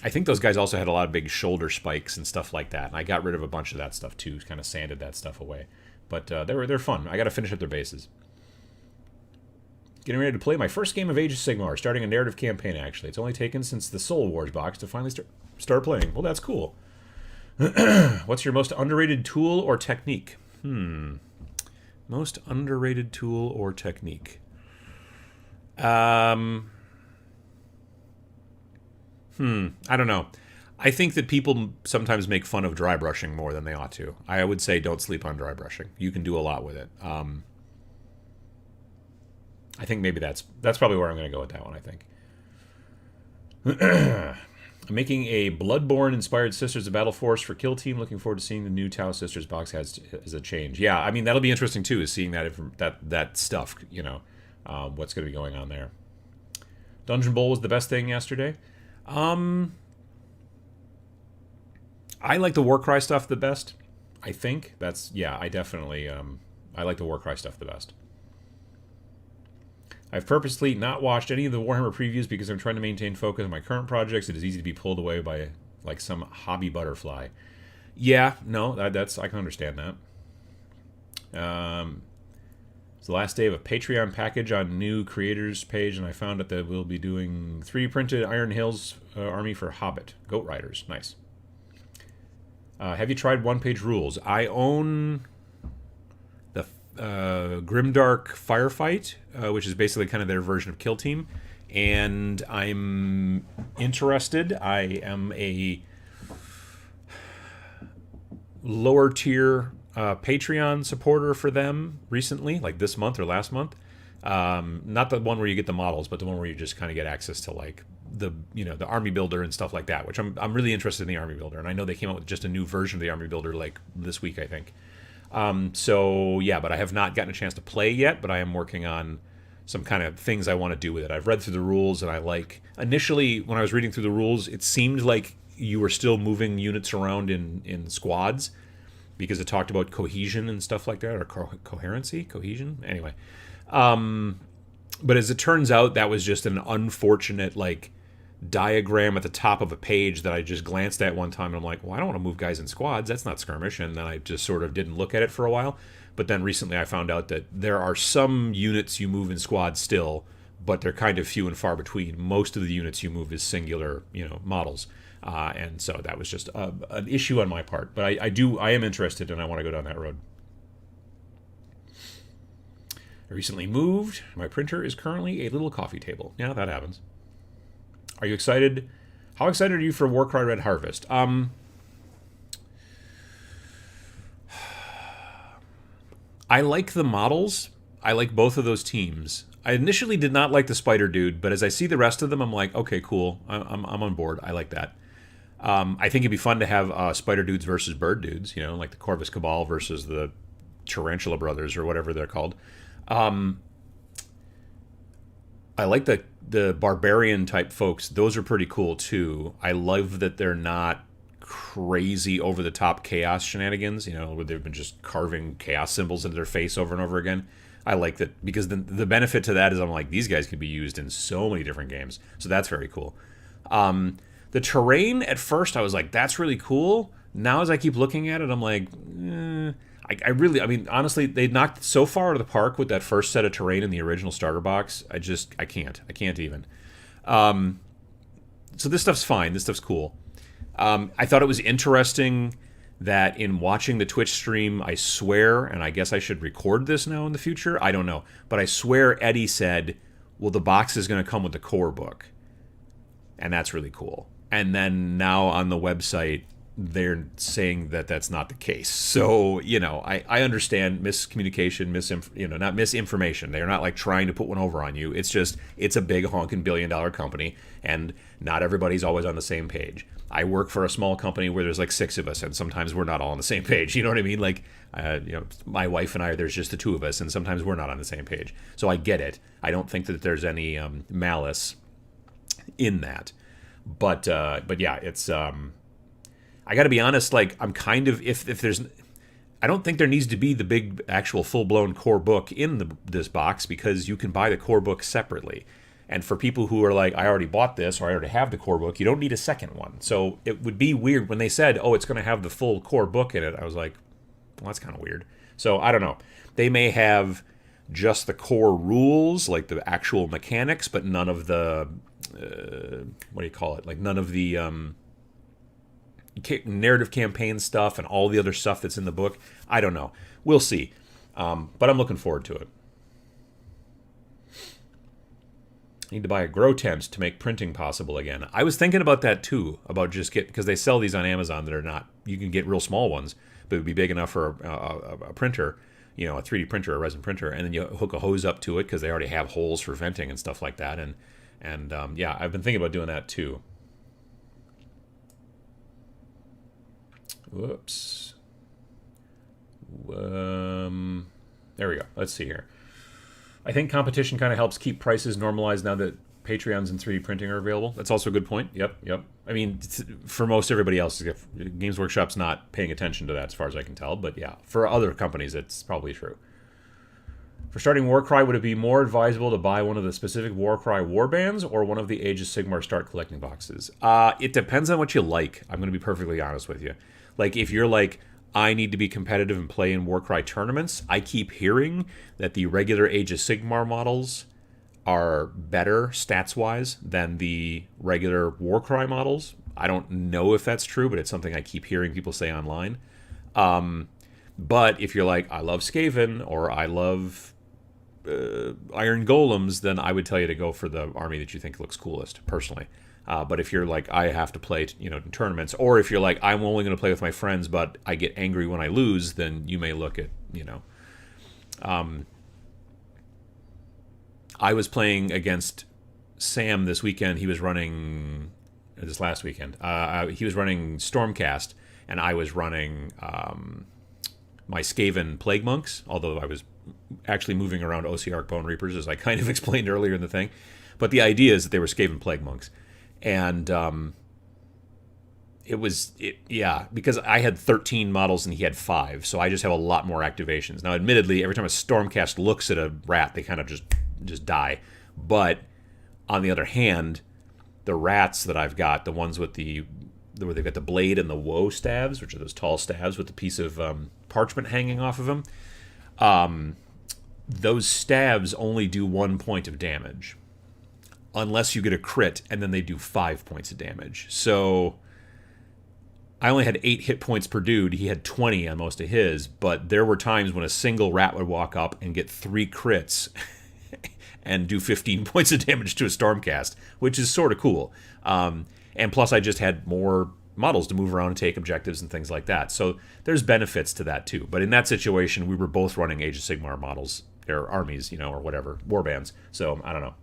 think those guys also had a lot of big shoulder spikes and stuff like that. And I got rid of a bunch of that stuff too, kind of sanded that stuff away. But they're fun. I got to finish up their bases. Getting ready to play my first game of Age of Sigmar, starting a narrative campaign, actually. It's only taken since the Soul Wars box to finally start playing. Well, that's cool. What's your most underrated tool or technique? Most underrated tool or technique? I don't know. I think that people sometimes make fun of dry brushing more than they ought to. I would say don't sleep on dry brushing. You can do a lot with it. I think maybe that's probably where I'm going to go with that one, I think. I'm making a Bloodborne-inspired Sisters of Battle Force for Kill Team. Looking forward to seeing the new Tau Sisters box as a change. Yeah, I mean, that'll be interesting, too, is seeing that stuff, you know, what's going to be going on there. Dungeon Bowl was the best thing yesterday. I like the Warcry stuff the best, I think. I definitely, I like the Warcry stuff the best. I've purposely not watched any of the Warhammer previews because I'm trying to maintain focus on my current projects. It is easy to be pulled away by, like, some hobby butterfly. Yeah, no, that's I can understand that. It's the last day of a Patreon package on new creators page, and I found out that we'll be doing 3D printed Iron Hills army for Hobbit. Goat Riders. Nice. Have you tried one-page rules? I own the Grimdark Firefight, which is basically kind of their version of Kill Team, and I'm interested. I am a lower tier Patreon supporter for them recently, like this month or last month. Not the one where you get the models, but the one where you just kind of get access to like the army builder and stuff like that, which I'm really interested in the army builder, and I know they came out with just a new version of the army builder like this week, I think. So yeah, but I have not gotten a chance to play yet, but I am working on some kind of things I want to do with it. I've read through the rules, and I like, initially when I was reading through the rules, it seemed like you were still moving units around in squads because it talked about cohesion and stuff like that, or cohesion, anyway. But as it turns out, that was just an unfortunate like diagram at the top of a page that I just glanced at one time, and I'm like, well, I don't want to move guys in squads, that's not skirmish, and then I just sort of didn't look at it for a while. But then recently I found out that there are some units you move in squads still, but they're kind of few and far between. Most of the units you move is singular, models, and so that was just an issue on my part. But I am interested, and I want to go down that road. I recently moved. My printer is currently a little coffee table. Yeah, that happens. Are you excited? How excited are you for Warcry Red Harvest? I like the models. I like both of those teams. I initially did not like the Spider Dude, but as I see the rest of them, I'm like, okay, cool. I'm on board. I like that. I think it'd be fun to have Spider Dudes versus Bird Dudes, like the Corvus Cabal versus the Tarantula Brothers or whatever they're called. I like the barbarian type folks. Those are pretty cool too. I love that they're not crazy over the top chaos shenanigans, where they've been just carving chaos symbols into their face over and over again. I like that because the benefit to that is I'm like, these guys can be used in so many different games. So that's very cool. The terrain at first I was like, that's really cool. Now as I keep looking at it, I'm like, honestly, they knocked it so far out of the park with that first set of terrain in the original starter box. I can't even. So this stuff's fine. This stuff's cool. I thought it was interesting that in watching the Twitch stream, I swear, and I guess I should record this now in the future, I don't know, but I swear Eddie said, well, the box is going to come with the core book. And that's really cool. And then now on the website, they're saying that that's not the case. So, I understand miscommunication, not misinformation. They're not like trying to put one over on you. It's just, it's a big honking billion-dollar company, and not everybody's always on the same page. I work for a small company where there's like 6 of us, and sometimes we're not all on the same page. You know what I mean? Like, my wife and I, there's just the 2 of us, and sometimes we're not on the same page. So I get it. I don't think that there's any malice in that. But yeah, it's... I got to be honest, like, I'm kind of, if there's, I don't think there needs to be the big actual full-blown core book in this box, because you can buy the core book separately. And for people who are like, I already bought this, or I already have the core book, you don't need a second one. So it would be weird when they said, oh, it's going to have the full core book in it. I was like, well, that's kind of weird. So I don't know. They may have just the core rules, like the actual mechanics, but none of the, what do you call it? Like none of the... narrative campaign stuff and all the other stuff that's in the book. I don't know. We'll see. But I'm looking forward to it. I need to buy a grow tent to make printing possible again. I was thinking about that too, about just because they sell these on Amazon that are not, you can get real small ones, but it would be big enough for a printer, a 3D printer, a resin printer, and then you hook a hose up to it because they already have holes for venting and stuff like that. And yeah, I've been thinking about doing that too. Whoops. There we go. Let's see here. I think competition kind of helps keep prices normalized now that Patreons and 3D printing are available. That's also a good point. Yep. I mean, for most everybody else, if Games Workshop's not paying attention to that as far as I can tell. But yeah, for other companies, it's probably true. For starting Warcry, would it be more advisable to buy one of the specific Warcry warbands or one of the Age of Sigmar start collecting boxes? It depends on what you like. I'm going to be perfectly honest with you. Like, if you're like, I need to be competitive and play in Warcry tournaments, I keep hearing that the regular Age of Sigmar models are better stats-wise than the regular Warcry models. I don't know if that's true, but it's something I keep hearing people say online. But if you're like, I love Skaven, or I love Iron Golems, then I would tell you to go for the army that you think looks coolest, personally. But if you're like, I have to play, in tournaments, or if you're like, I'm only going to play with my friends, but I get angry when I lose, then you may look at, I was playing against Sam this weekend. He was running, this last weekend, he was running Stormcast, and I was running my Skaven Plague Monks, although I was actually moving around OC Bone Reapers, as I kind of explained earlier in the thing. But the idea is that they were Skaven Plague Monks. And because I had 13 models and he had 5, so I just have a lot more activations. Now, admittedly, every time a Stormcast looks at a rat, they kind of just die. But on the other hand, the rats that I've got, the ones with where they've got the blade and the woe staves, which are those tall staves with the piece of parchment hanging off of them, those staves only do 1 point of damage. Unless you get a crit, and then they do 5 points of damage. So I only had 8 hit points per dude. He had 20 on most of his, but there were times when a single rat would walk up and get 3 crits and do 15 points of damage to a Stormcast, which is sort of cool. And plus, I just had more models to move around and take objectives and things like that. So there's benefits to that too. But in that situation, we were both running Age of Sigmar models, or armies, or whatever, warbands. So I don't know.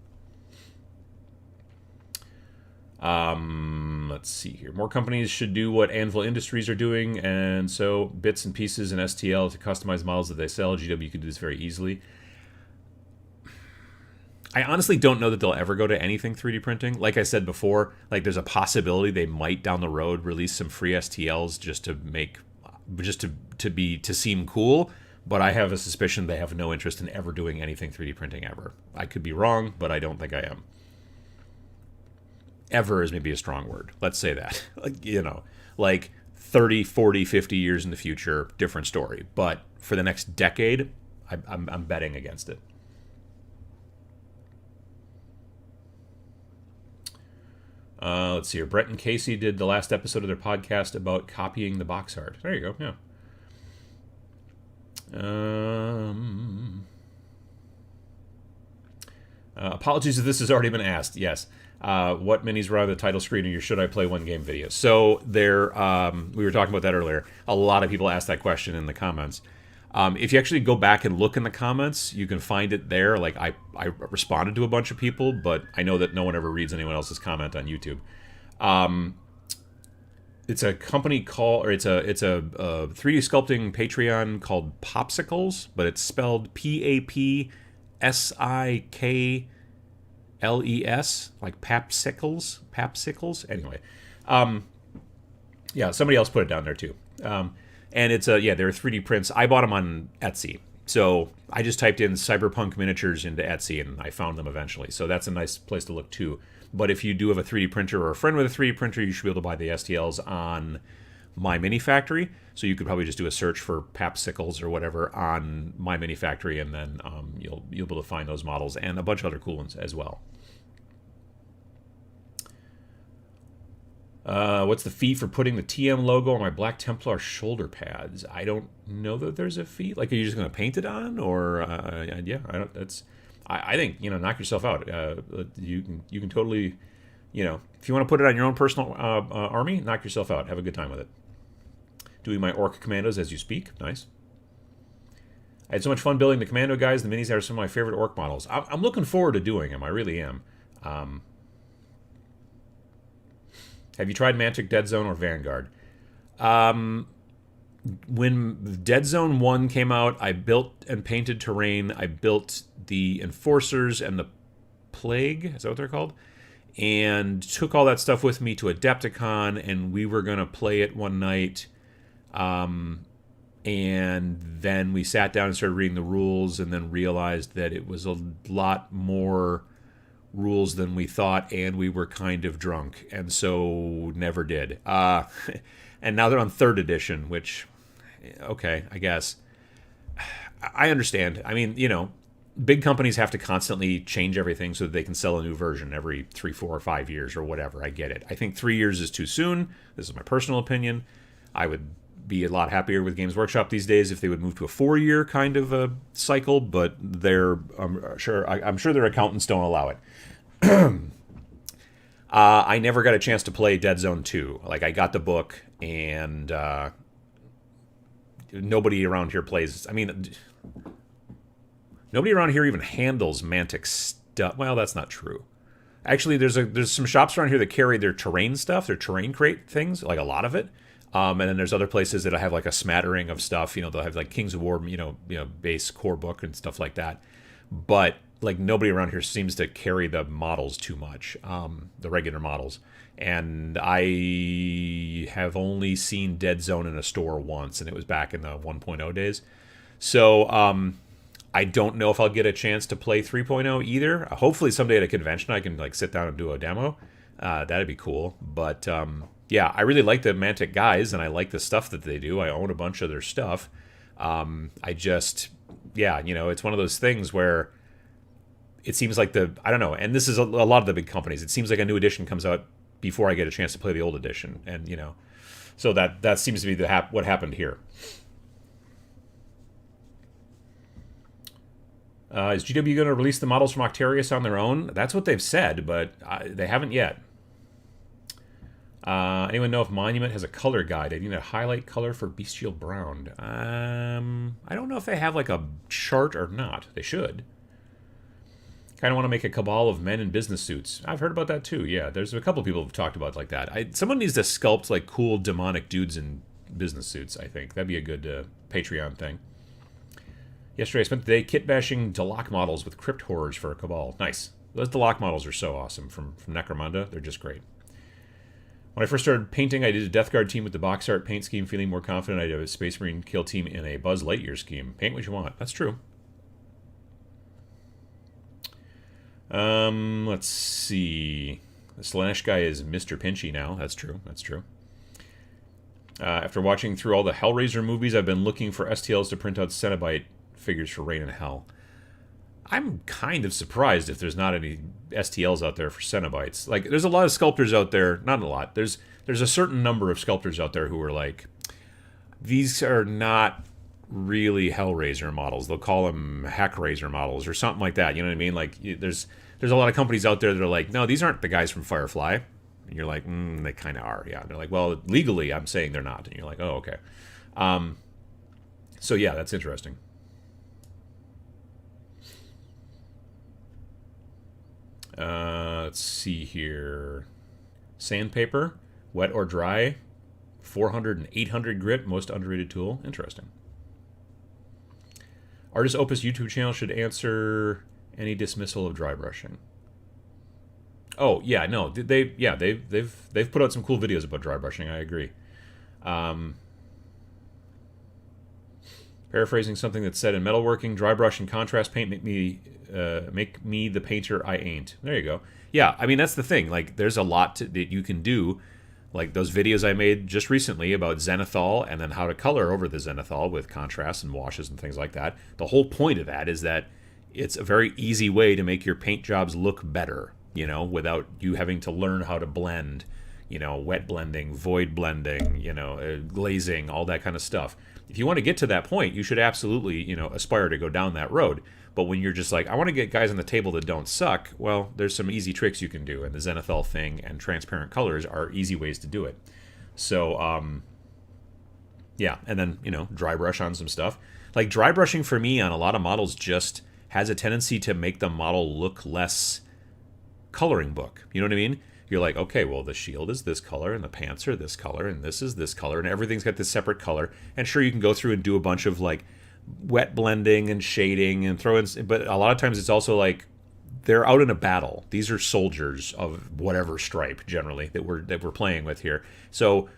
Let's see here. More companies should do what Anvil Industries are doing, and so bits and pieces and STL to customize models that they sell. GW could do this very easily. I honestly don't know that they'll ever go to anything 3D printing. Like I said before, like there's a possibility they might down the road release some free STLs just to seem cool. But I have a suspicion they have no interest in ever doing anything 3D printing ever. I could be wrong, but I don't think I am. Ever is maybe a strong word. Let's say that. Like 30, 40, 50 years in the future, different story. But for the next decade, I'm betting against it. Let's see here. Brett and Casey did the last episode of their podcast about copying the box art. There you go. Yeah. Apologies if this has already been asked. Yes. What minis were on the title screen in your Should I Play One Game video? So there, we were talking about that earlier. A lot of people asked that question in the comments. If you actually go back and look in the comments, you can find it there. Like I responded to a bunch of people, but I know that no one ever reads anyone else's comment on YouTube. It's a company called, or it's a 3D sculpting Patreon called Popsicles, but it's spelled Papsikles, like Papsicles. Anyway, yeah, somebody else put it down there too. And it's they're 3D prints. I bought them on Etsy. So I just typed in cyberpunk miniatures into Etsy and I found them eventually. So that's a nice place to look too. But if you do have a 3D printer or a friend with a 3D printer, you should be able to buy the STLs on My Mini Factory. So you could probably just do a search for Papsicles or whatever on My Mini Factory, and then you'll be able to find those models and a bunch of other cool ones as well. What's the fee for putting the TM logo on my Black Templar shoulder pads? I don't know that there's a fee. Like, are you just going to paint it on, or yeah? I don't. That's. I think, knock yourself out. You can totally, if you want to put it on your own personal army, knock yourself out. Have a good time with it. Doing my orc commandos as you speak. Nice. I had so much fun building the commando guys. The minis are some of my favorite orc models. I'm looking forward to doing them. I really am. Have you tried Mantic, Dead Zone, or Vanguard? When Dead Zone 1 came out, I built and painted terrain. I built the Enforcers and the Plague, is that what they're called? And took all that stuff with me to Adepticon, and we were going to play it one night. And then we sat down and started reading the rules, and then realized that it was a lot more rules than we thought, and we were kind of drunk, and so never did. And now they're on 3rd edition, which, okay, I guess. I understand. I mean, big companies have to constantly change everything so that they can sell a new version every 3, 4, or 5 years or whatever. I get it. I think 3 years is too soon. This is my personal opinion. I would be a lot happier with Games Workshop these days if they would move to a 4-year kind of a cycle, but I'm sure their accountants don't allow it. I never got a chance to play Dead Zone 2. Like, I got the book, and nobody around here plays. I mean, nobody around here even handles Mantic stuff. Well, that's not true. Actually, there's some shops around here that carry their terrain stuff, their terrain crate things, like a lot of it. And then there's other places that have like a smattering of stuff. They'll have like Kings of War, base core book and stuff like that. But like nobody around here seems to carry the models too much, the regular models. And I have only seen Dead Zone in a store once, and it was back in the 1.0 days. So I don't know if I'll get a chance to play 3.0 either. Hopefully someday at a convention I can like sit down and do a demo. That'd be cool. But yeah, I really like the Mantic guys, and I like the stuff that they do. I own a bunch of their stuff. It's one of those things where it seems like I don't know, and this is a lot of the big companies. It seems like a new edition comes out before I get a chance to play the old edition, and so that seems to be what happened here. Is GW going to release the models from Octarius on their own? That's what they've said, but they haven't yet. Anyone know if Monument has a color guide? I need a highlight color for Bestial Brown. I don't know if they have like a chart or not. They should. Kind of want to make a cabal of men in business suits. I've heard about that too. Yeah, there's a couple people who've talked about it like that. Someone needs to sculpt like cool demonic dudes in business suits. I think that'd be a good Patreon thing. Yesterday I spent the day kit bashing Dalak models with crypt horrors for a cabal. Nice. Those Dalak models are so awesome from Necromunda. They're just great. When I first started painting, I did a Death Guard team with the box art paint scheme, feeling more confident I'd have a Space Marine kill team in a Buzz Lightyear scheme. Paint what you want. That's true. Let's see. The Slanesh guy is Mr. Pinchy now. That's true. That's true. After watching through all the Hellraiser movies, I've been looking for STLs to print out Cenobite figures for Reign in Hell. I'm kind of surprised if there's not any STLs out there for Cenobites. Like, there's a lot of sculptors out there. Not a lot. There's a certain number of sculptors out there who are like, these are not really Hellraiser models. They'll call them Hackraiser models or something like that. You know what I mean? Like, there's a lot of companies out there that are like, no, these aren't the guys from Firefly. And you're like, they kind of are. Yeah. And they're like, well, legally, I'm saying they're not. And you're like, oh, okay. So yeah, that's interesting. Let's see here. Sandpaper, wet or dry, 400 and 800 grit, most underrated tool. Interesting. Artist Opus YouTube channel should answer any dismissal of dry brushing. Oh yeah, no, they've put out some cool videos about dry brushing. I agree. Paraphrasing something that's said in metalworking, dry brush and contrast paint make me the painter I ain't. There you go. Yeah, I mean, that's the thing. Like, there's a lot that you can do. Like those videos I made just recently about zenithal and then how to color over the zenithal with contrast and washes and things like that. The whole point of that is that it's a very easy way to make your paint jobs look better, you know, without you having to learn how to blend, you know, wet blending, void blending, you know, glazing, all that kind of stuff. If you want to get to that point, you should absolutely, you know, aspire to go down that road. But when you're just like, I want to get guys on the table that don't suck, well, there's some easy tricks you can do. And the zenithal thing and transparent colors are easy ways to do it. So, yeah. And then, you know, dry brush on some stuff. Like, dry brushing for me on a lot of models just has a tendency to make the model look less coloring book. You know what I mean? You're like, okay, well, the shield is this color, and the pants are this color, and this is this color, and everything's got this separate color. And sure, you can go through and do a bunch of, like, wet blending and shading and throw in, but a lot of times it's also like they're out in a battle. These are soldiers of whatever stripe generally that we're playing with here. So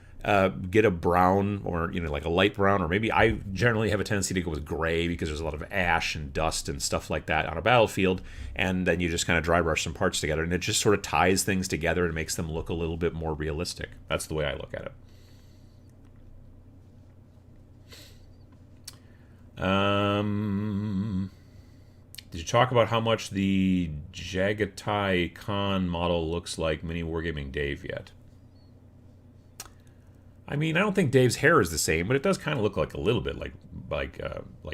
get a brown or, you know, like a light brown, or maybe I generally have a tendency to go with gray because there's a lot of ash and dust and stuff like that on a battlefield, and then you just kind of dry brush some parts together, and it just sort of ties things together and makes them look a little bit more realistic. That's the way I look at it. Did you talk about how much the Jagatai Khan model looks like Mini Wargaming Dave yet? I mean, I don't think Dave's hair is the same, but it does kind of look like a little bit like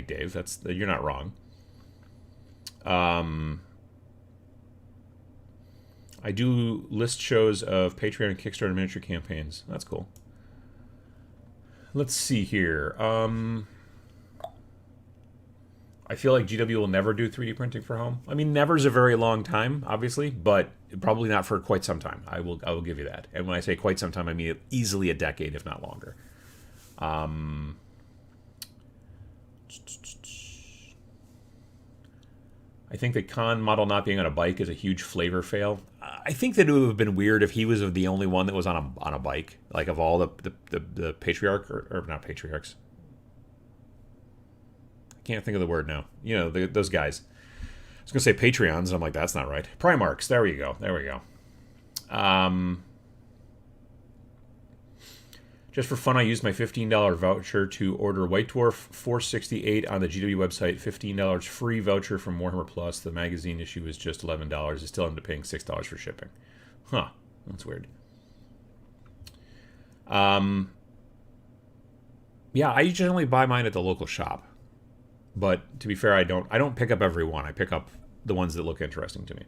Dave. You're not wrong. I do list shows of Patreon and Kickstarter miniature campaigns. That's cool. Let's see here. I feel like GW will never do 3D printing for home. I mean, never's a very long time, obviously, but probably not for quite some time. I will give you that. And when I say quite some time, I mean easily a decade, if not longer. I think the Khan model not being on a bike is a huge flavor fail. I think that it would have been weird if he was the only one that was on a bike, like of all the patriarch or not patriarchs. Can't think of the word now. You know, those guys. I was going to say Patreons, and I'm like, that's not right. Primarchs. There we go. Just for fun, I used my $15 voucher to order White Dwarf 468 on the GW website. $15 free voucher from Warhammer Plus. The magazine issue is just $11. I still ended up paying $6 for shipping. Huh. That's weird. Yeah, I generally buy mine at the local shop. But to be fair, I don't pick up every one. I pick up the ones that look interesting to me.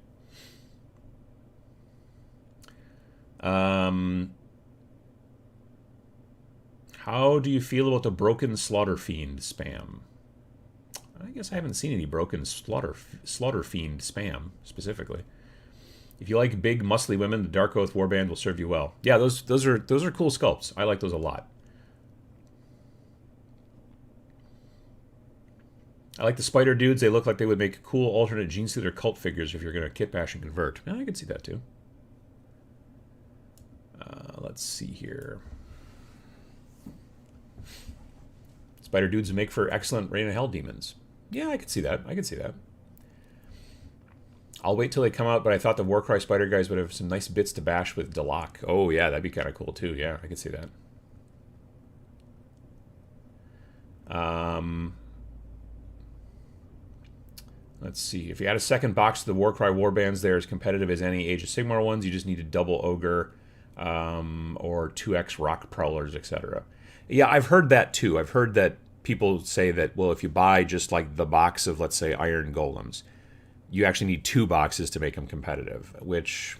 How do you feel about the broken Slaughter Fiend spam? I guess I haven't seen any broken Slaughter Fiend spam specifically. If you like big, muscly women, the Dark Oath Warband will serve you well. Yeah, those are cool sculpts. I like those a lot. I like the spider dudes. They look like they would make cool alternate Gene Stealer cult figures if you're going to kit bash and convert. Yeah, I can see that too. Let's see here. Spider dudes make for excellent Rain of Hell demons. Yeah, I could see that. I'll wait till they come out, but I thought the Warcry spider guys would have some nice bits to bash with Delac. Oh yeah, that'd be kind of cool too. Yeah, I could see that. Let's see. If you add a second box to the Warcry warbands, they're as competitive as any Age of Sigmar ones. You just need a double Ogre or 2x Rock Prowlers, etc. Yeah, I've heard that too. I've heard that people say that, well, if you buy just like the box of, let's say, Iron Golems, you actually need 2 boxes to make them competitive, which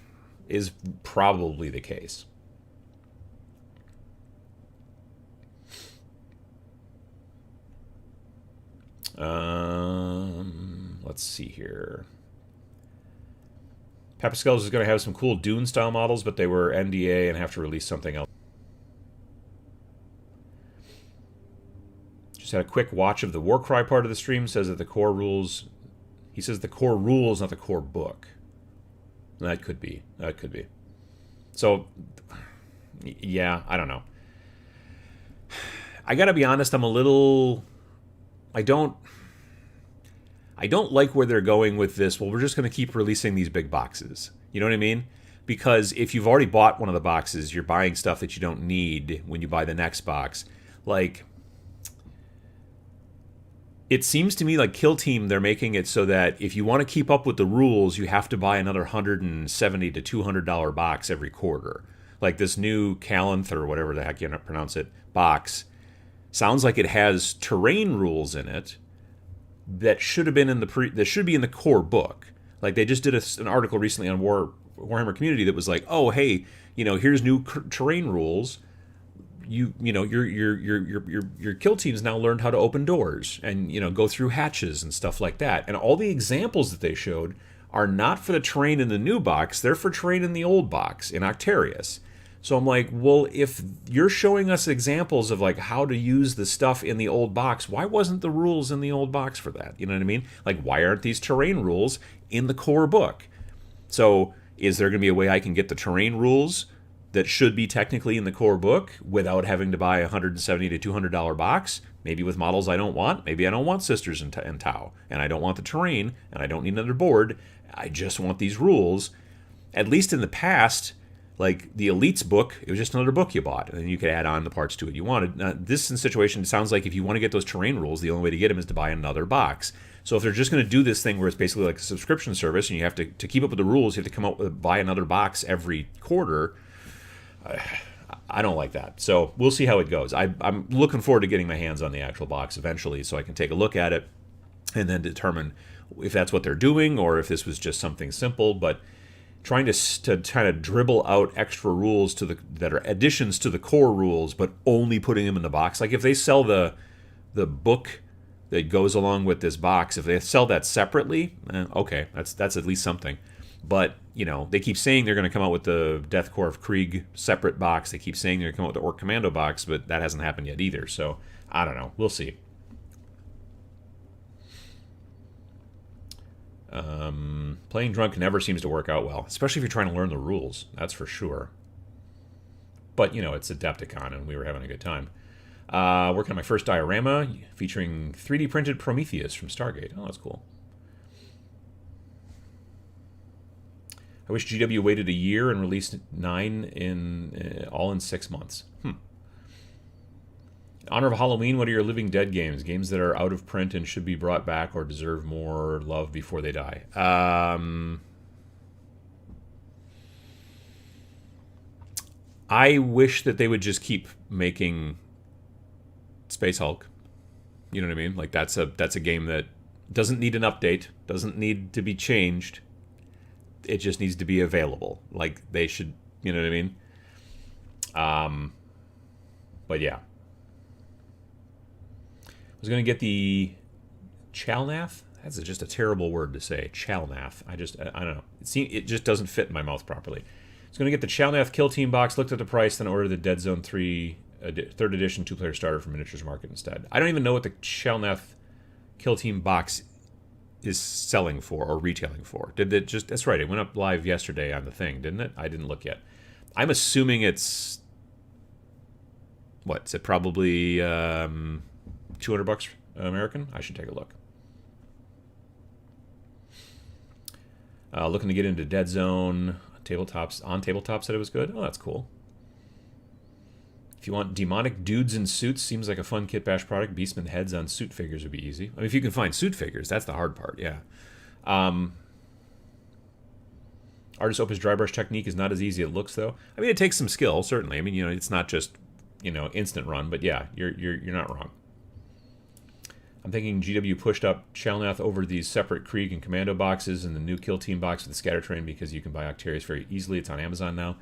is probably the case. Let's see here. Papaskells is going to have some cool Dune-style models, but they were NDA and have to release something else. Just had a quick watch of the Warcry part of the stream. Says that the core rules... He says the core rules, not the core book. That could be. That could be. So, yeah, I don't know. I gotta be honest, I'm a little... I don't like where they're going with this. Well, we're just going to keep releasing these big boxes. You know what I mean? Because if you've already bought one of the boxes, you're buying stuff that you don't need when you buy the next box. Like, it seems to me like Kill Team, they're making it so that if you want to keep up with the rules, you have to buy another $170 to $200 box every quarter. Like this new Calanth, or whatever the heck you pronounce it, box, sounds like it has terrain rules in it that should have been in that should be in the core book. Like they just did an article recently on Warhammer Community that was like, oh hey, here's new terrain rules. Your kill teams now learned how to open doors and go through hatches and stuff like that. And all the examples that they showed are not for the terrain in the new box; they're for terrain in the old box in Octarius. So I'm like, well, if you're showing us examples of like how to use the stuff in the old box, why wasn't the rules in the old box for that? You know what I mean? Like, why aren't these terrain rules in the core book? So is there going to be a way I can get the terrain rules that should be technically in the core book without having to buy a $170 to $200 box? Maybe with models I don't want. Maybe I don't want Sisters and Tau, and I don't want the terrain, and I don't need another board. I just want these rules. At least in the past... Like the Elites book, it was just another book you bought, and then you could add on the parts to it you wanted. Now, this situation sounds like if you want to get those terrain rules, the only way to get them is to buy another box. So if they're just going to do this thing where it's basically like a subscription service, and you have to keep up with the rules, you have to come up with buy another box every quarter. I don't like that. So we'll see how it goes. I'm looking forward to getting my hands on the actual box eventually, so I can take a look at it and then determine if that's what they're doing or if this was just something simple. But trying to kind of dribble out extra rules that are additions to the core rules, but only putting them in the box. Like if they sell the book that goes along with this box, if they sell that separately, okay, that's at least something. But they keep saying they're going to come out with the Death Corps of Krieg separate box. They keep saying they're going to come out with the Orc Commando box, but that hasn't happened yet either. So I don't know. We'll see. Playing drunk never seems to work out well, especially if you're trying to learn the rules. That's for sure. But it's Adepticon, and we were having a good time. Working on my first diorama featuring 3D printed Prometheus from Stargate. Oh, that's cool. I wish GW waited a year and released 9 all in 6 months. Honor of Halloween, what are your Living Dead games? Games that are out of print and should be brought back or deserve more love before they die. I wish that they would just keep making Space Hulk. You know what I mean? Like that's a game that doesn't need an update, doesn't need to be changed. It just needs to be available. Like they should, you know what I mean? But yeah. I was going to get the Chalnath. That's just a terrible word to say. Chalnath. I don't know. It just doesn't fit in my mouth properly. I was going to get the Chalnath Kill Team box, looked at the price, then ordered the Dead Zone 3 3rd edition 2-player starter from Miniatures Market instead. I don't even know what the Chalnath Kill Team box is selling for or retailing for. That's right. It went up live yesterday on the thing, didn't it? I didn't look yet. I'm assuming it's... What? Is it probably... $200 American? I should take a look. Looking to get into Dead Zone. On Tabletop said it was good. Oh, that's cool. If you want demonic dudes in suits, seems like a fun kit bash product. Beastman heads on suit figures would be easy. I mean, if you can find suit figures, that's the hard part, yeah. Artist Opus dry brush technique is not as easy as it looks, though. I mean, it takes some skill, certainly. I mean, it's not just, instant run, but yeah, you're not wrong. I'm thinking GW pushed up Chalnath over these separate Krieg and Commando boxes and the new Kill Team box with the Scatter Train because you can buy Octarius very easily. It's on Amazon now.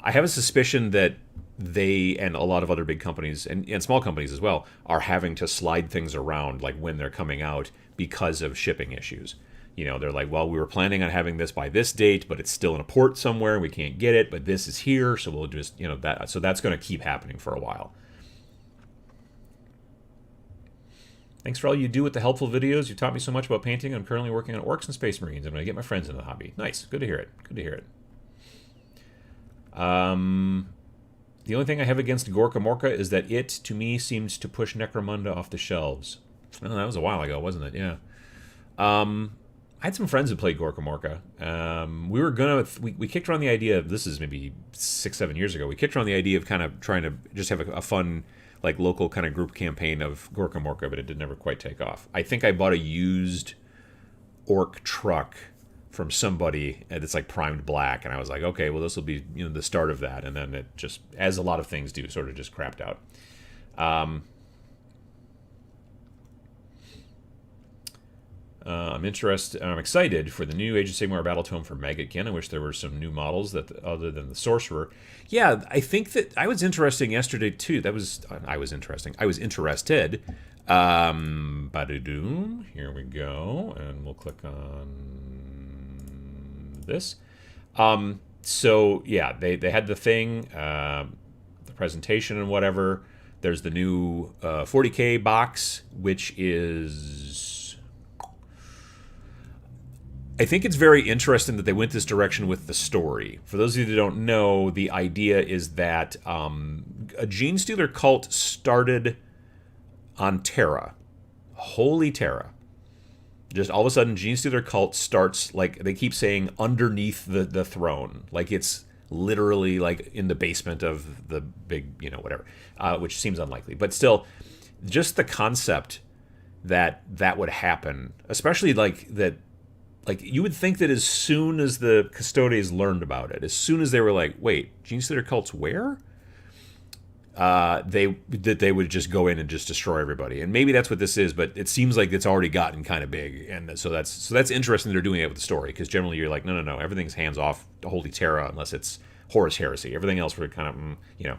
I have a suspicion that they and a lot of other big companies and small companies as well are having to slide things around like when they're coming out because of shipping issues. You know, they're like, well, we were planning on having this by this date, but it's still in a port somewhere. We can't get it, but this is here, so we'll just, you know, that. So that's going to keep happening for a while. Thanks for all you do with the helpful videos. You taught me so much about painting. I'm currently working on Orcs and Space Marines. I'm going to get my friends into the hobby. Nice. Good to hear it. Good to hear it. The only thing I have against Gorka Morka is that it, to me, seems to push Necromunda off the shelves. Well, that was a while ago, wasn't it? Yeah. I had some friends who played Gorka Morka. We were gonna we kicked around the idea of, this is maybe 6-7 years ago. We kicked around the idea of kind of trying to just have a fun, like, local kind of group campaign of Gorka Morka, but it did never quite take off. I think I bought a used orc truck from somebody that's like primed black, and I was like, okay, well, this will be, you know, the start of that, and then it just, as a lot of things do, sort of just crapped out. I'm excited for the new Age of Sigmar Battle Tome for Maggot. I wish there were some new models that other than the Sorcerer. Yeah, I think that I was interesting yesterday too. I was interested. Ba-da-doom. Here we go, and we'll click on this. So yeah, they had the thing, the presentation and whatever. There's the new 40K box, which is, I think it's very interesting that they went this direction with the story. For those of you that don't know, the idea is that a Genestealer cult started on Terra. Holy Terra. Just all of a sudden, Genestealer cult starts, like, they keep saying, underneath the throne. Like, it's literally, like, in the basement of the big, you know, whatever. Which seems unlikely. But still, just the concept that would happen, especially, like, that, like, you would think that as soon as the Custodes learned about it, as soon as they were like, wait, Genestealer cults where? They would just go in and just destroy everybody. And maybe that's what this is, but it seems like it's already gotten kind of big. And so that's interesting they're doing it with the story, because generally you're like, no, everything's hands off to Holy Terra unless it's Horus Heresy. Everything else we're kind of, you know.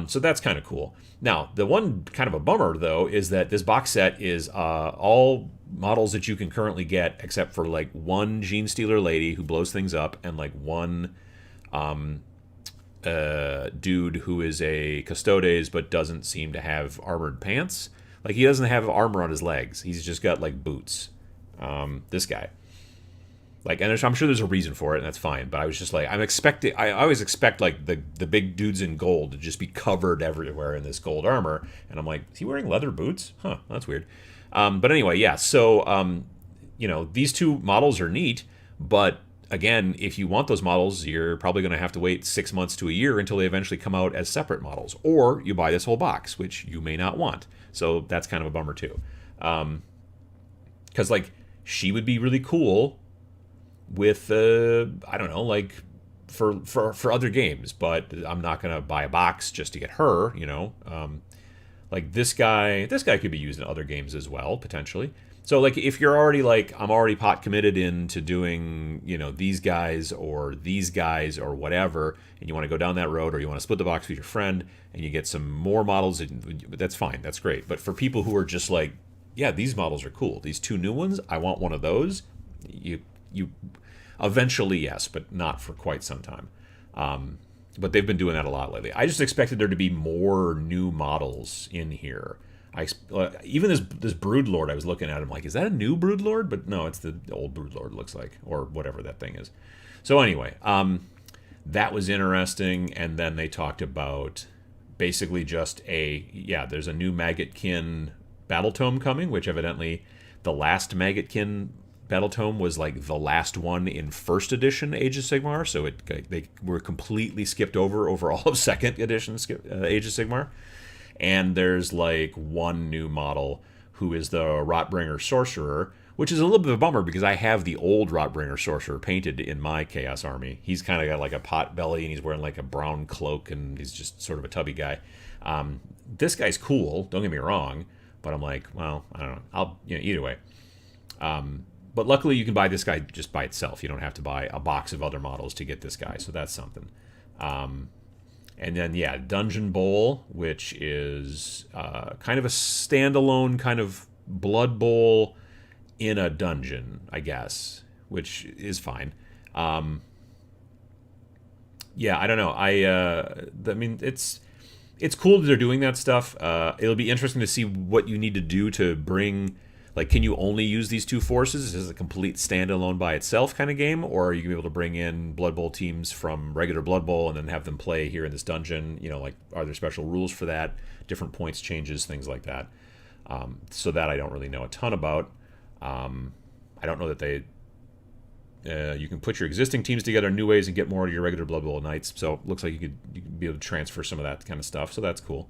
So that's kind of cool. Now, the one kind of a bummer, though, is that this box set is all models that you can currently get, except for, like, one Genestealer lady who blows things up, and, like, one dude who is a Custodes but doesn't seem to have armored pants. Like, he doesn't have armor on his legs. He's just got, like, boots. This guy. Like, and I'm sure there's a reason for it, and that's fine. But I was just like, I always expect, like, the big dudes in gold to just be covered everywhere in this gold armor. And I'm like, is he wearing leather boots? Huh, that's weird. But anyway, yeah. So, you know, these two models are neat. But again, if you want those models, you're probably going to have to wait 6 months to a year until they eventually come out as separate models. Or you buy this whole box, which you may not want. So that's kind of a bummer too. Because, like, she would be really cool with I don't know, like, for other games, but I'm not gonna buy a box just to get her, you know. Like, this guy could be used in other games as well, potentially. So, like, if you're already like, I'm already pot committed into doing, you know, these guys or whatever, and you want to go down that road, or you want to split the box with your friend and you get some more models, that's fine, that's great. But for people who are just like, yeah, these models are cool, these two new ones, I want one of those, you eventually, yes, but not for quite some time. But they've been doing that a lot lately. I just expected there to be more new models in here. Even this Broodlord, I was looking at him like, is that a new Broodlord? But no, it's the old Broodlord, looks like, or whatever that thing is. So anyway, that was interesting. And then they talked about basically just there's a new Maggotkin Battle Tome coming, which evidently the last Maggotkin Battle Tome was like the last one in first edition Age of Sigmar, so they were completely skipped over all of second edition Age of Sigmar. And there's like one new model who is the Rotbringer Sorcerer, which is a little bit of a bummer because I have the old Rotbringer Sorcerer painted in my Chaos Army. He's kind of got like a pot belly and he's wearing like a brown cloak and he's just sort of a tubby guy. This guy's cool, don't get me wrong, But I'm like, well, I don't know. Either way. But luckily, you can buy this guy just by itself. You don't have to buy a box of other models to get this guy, so that's something. And then, yeah, Dungeon Bowl, which is kind of a standalone kind of Blood Bowl in a dungeon, I guess, which is fine. Yeah, I don't know. I mean, it's cool that they're doing that stuff. It'll be interesting to see what you need to do to bring. Like, can you only use these two forces? Is it a complete standalone by itself kind of game? Or are you going to be able to bring in Blood Bowl teams from regular Blood Bowl and then have them play here in this dungeon? Like, are there special rules for that? Different points changes, things like that. So that I don't really know a ton about. I don't know that you can put your existing teams together in new ways and get more of your regular Blood Bowl knights. So it looks like you could be able to transfer some of that kind of stuff. So that's cool.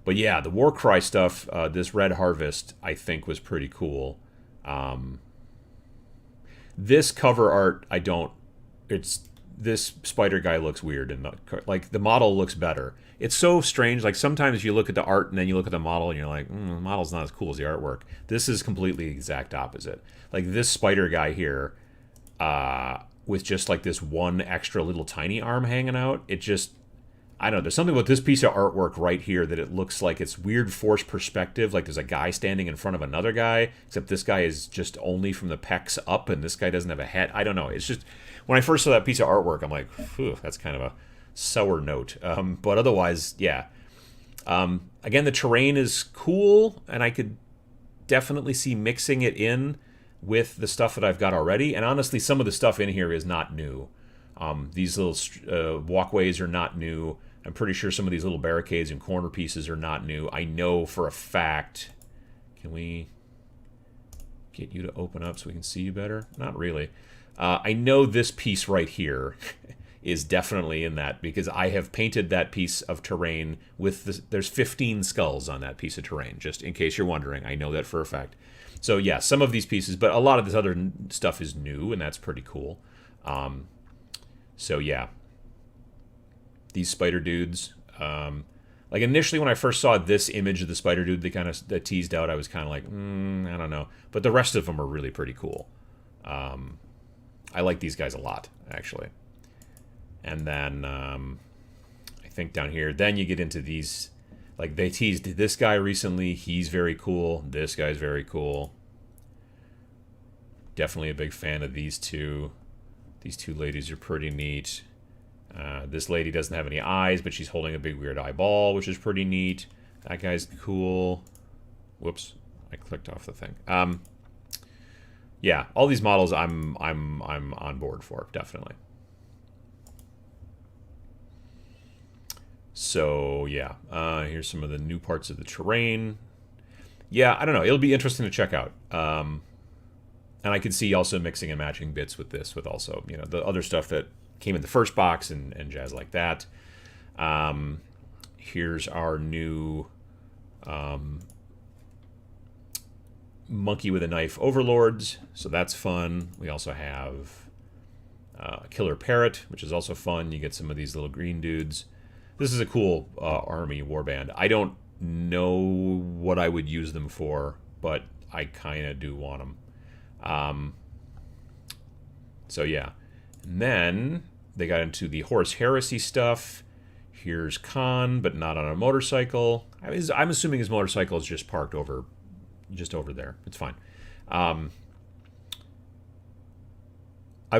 But yeah, the Warcry stuff, this Red Harvest, I think was pretty cool. This cover art, this spider guy looks weird, and the model looks better. It's so strange. Like, sometimes you look at the art and then you look at the model and you're like, the model's not as cool as the artwork. This is completely the exact opposite. Like, this spider guy here, with just like this one extra little tiny arm hanging out, I don't know, there's something about this piece of artwork right here that it looks like it's weird forced perspective, like there's a guy standing in front of another guy, except this guy is just only from the pecs up and this guy doesn't have a head. I don't know. It's just, when I first saw that piece of artwork, I'm like, phew, that's kind of a sour note. But otherwise, yeah. Again, the terrain is cool, and I could definitely see mixing it in with the stuff that I've got already. And honestly, some of the stuff in here is not new. These little walkways are not new. I'm pretty sure some of these little barricades and corner pieces are not new. I know for a fact... Can we get you to open up so we can see you better? Not really. I know this piece right here is definitely in that, because I have painted that piece of terrain with there's 15 skulls on that piece of terrain, just in case you're wondering. I know that for a fact. So yeah, some of these pieces, but a lot of this other stuff is new, and that's pretty cool. So yeah, these spider dudes. Like, initially when I first saw this image of the spider dude that teased out, I was kind of like, I don't know. But the rest of them are really pretty cool. I like these guys a lot, actually. And then I think down here, then you get into these. Like, they teased this guy recently. He's very cool. This guy's very cool. Definitely a big fan of these two. These two ladies are pretty neat. This lady doesn't have any eyes, but she's holding a big weird eyeball, which is pretty neat. That guy's cool. Whoops, I clicked off the thing. Yeah, all these models I'm on board for, definitely. So yeah, here's some of the new parts of the terrain. Yeah, I don't know. It'll be interesting to check out. And I could see also mixing and matching bits with this, with also, the other stuff that came in the first box and jazz like that. Here's our new monkey with a knife overlords, so that's fun. We also have killer parrot, which is also fun. You get some of these little green dudes. This is a cool army warband. I don't know what I would use them for, but I kind of do want them. So yeah, and then they got into the horse heresy stuff. Here's Khan, but not on a motorcycle. I'm assuming his motorcycle is just parked over there. It's fine. I've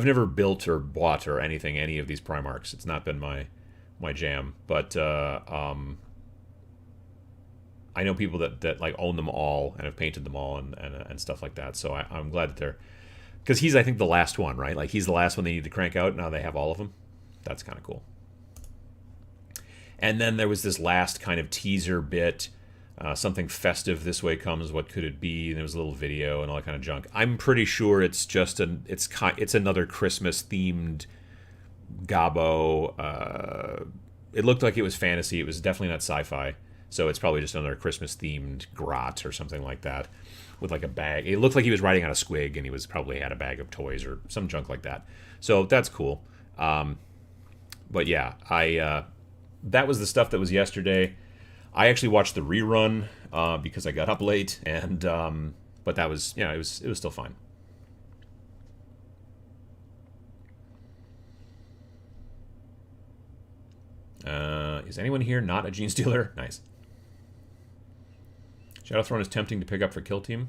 never built or bought or any of these Primarchs. It's not been my jam, but I know people that like own them all and have painted them all and stuff like that. So I'm glad that they're, because he's, I think, the last one, right? Like, he's the last one they need to crank out. Now they have all of them. That's kind of cool. And then there was this last kind of teaser bit, something festive this way comes. What could it be? And there was a little video and all that kind of junk. I'm pretty sure it's just it's another Christmas themed Gobbo. It looked like it was fantasy. It was definitely not sci-fi. So it's probably just another Christmas themed grot or something like that, with like a bag. It looked like he was riding on a squig, and he was probably had a bag of toys or some junk like that. So that's cool. But yeah, that was the stuff that was yesterday. I actually watched the rerun because I got up late, and but that was, yeah, it was still fine. Is anyone here not a Gene Stealer? Nice. Shadowthrone is tempting to pick up for Kill Team.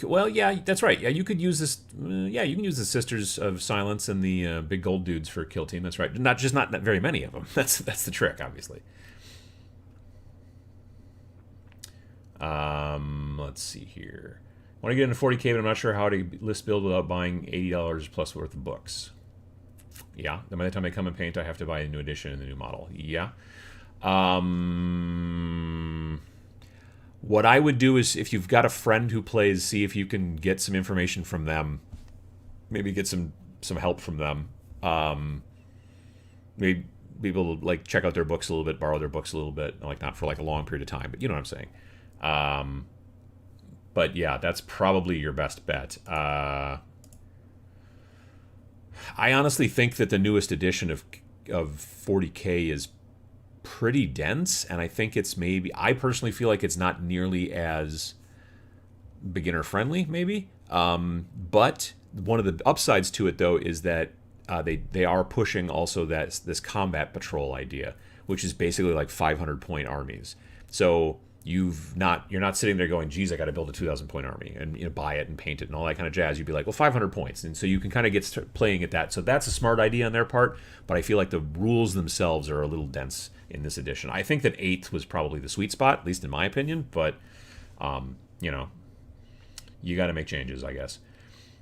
Well, yeah, that's right. Yeah, you could use this. Yeah, you can use the Sisters of Silence and the big gold dudes for Kill Team. That's right. Not very many of them. That's the trick, obviously. Let's see here. I want to get into 40K, but I'm not sure how to list build without buying $80 plus worth of books. Yeah, then by the time I come and paint, I have to buy a new edition and the new model. Yeah. What I would do is, if you've got a friend who plays, see if you can get some information from them. Maybe get some help from them. Maybe be able to like check out their books a little bit, borrow their books a little bit, like not for like a long period of time, but you know what I'm saying. But yeah, that's probably your best bet. I honestly think that the newest edition of 40K is pretty dense, and I think it's I personally feel like it's not nearly as beginner friendly, maybe. But one of the upsides to it, though, is that they are pushing also this combat patrol idea, which is basically like 500-point armies. So you're not sitting there going, geez, I got to build a 2,000-point army and buy it and paint it and all that kind of jazz. You'd be like, well, 500 points. And so you can kind of get playing at that. So that's a smart idea on their part, but I feel like the rules themselves are a little dense in this edition. I think that 8th was probably the sweet spot, at least in my opinion, but, you got to make changes, I guess.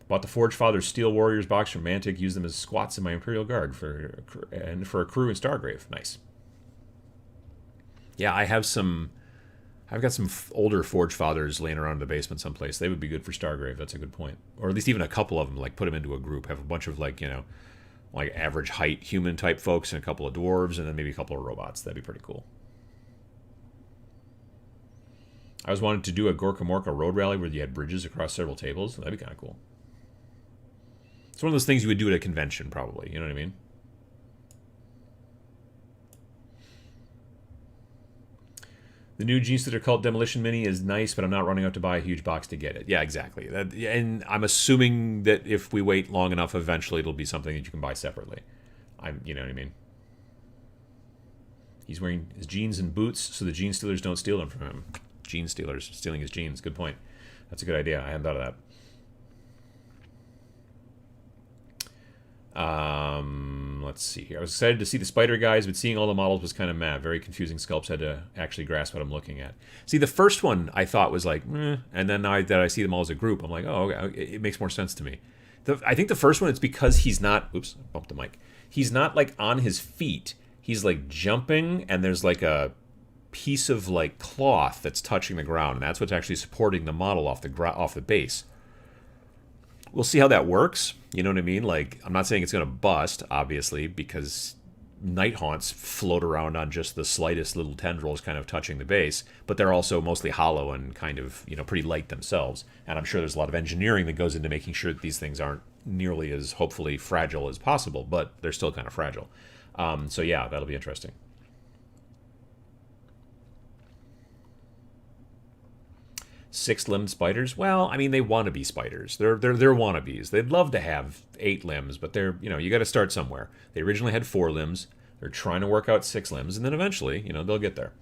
Bought the Forge Fathers Steel Warriors box from Mantic, used them as squats in my Imperial Guard for a crew in Stargrave. Nice. Yeah, I've got some older Forge Fathers laying around in the basement someplace. They would be good for Stargrave. That's a good point. Or at least even a couple of them, like put them into a group. Have a bunch of like average height human type folks and a couple of dwarves and then maybe a couple of robots. That'd be pretty cool. I was wanting to do a Gorka Morka road rally where you had bridges across several tables. That'd be kind of cool. It's one of those things you would do at a convention, probably. You know what I mean? The new Gene Stealer Cult Demolition Mini is nice, but I'm not running out to buy a huge box to get it. Yeah, exactly. And I'm assuming that if we wait long enough, eventually it'll be something that you can buy separately. You know what I mean? He's wearing his jeans and boots, so the Gene Stealers don't steal them from him. Gene Stealers stealing his jeans. Good point. That's a good idea. I hadn't thought of that. Let's see here. I was excited to see the spider guys, but seeing all the models was kind of meh. Very confusing sculpts. Had to actually grasp what I'm looking at. See, the first one I thought was like, and then now that I see them all as a group, I'm like, oh, okay, it makes more sense to me. I think the first one, it's because he's not. Oops, I bumped the mic. He's not like on his feet. He's like jumping, and there's like a piece of like cloth that's touching the ground, and that's what's actually supporting the model off the base. We'll see how that works. You know what I mean? Like, I'm not saying it's going to bust, obviously, because night haunts float around on just the slightest little tendrils kind of touching the base, but they're also mostly hollow and kind of, pretty light themselves. And I'm sure there's a lot of engineering that goes into making sure that these things aren't nearly as, hopefully, fragile as possible, but they're still kind of fragile. So yeah, that'll be interesting. Six-limbed spiders? Well, I mean, they want to be spiders. They're wannabes. They'd love to have 8 limbs, but you got to start somewhere. They originally had 4 limbs. They're trying to work out 6 limbs, and then eventually, they'll get there.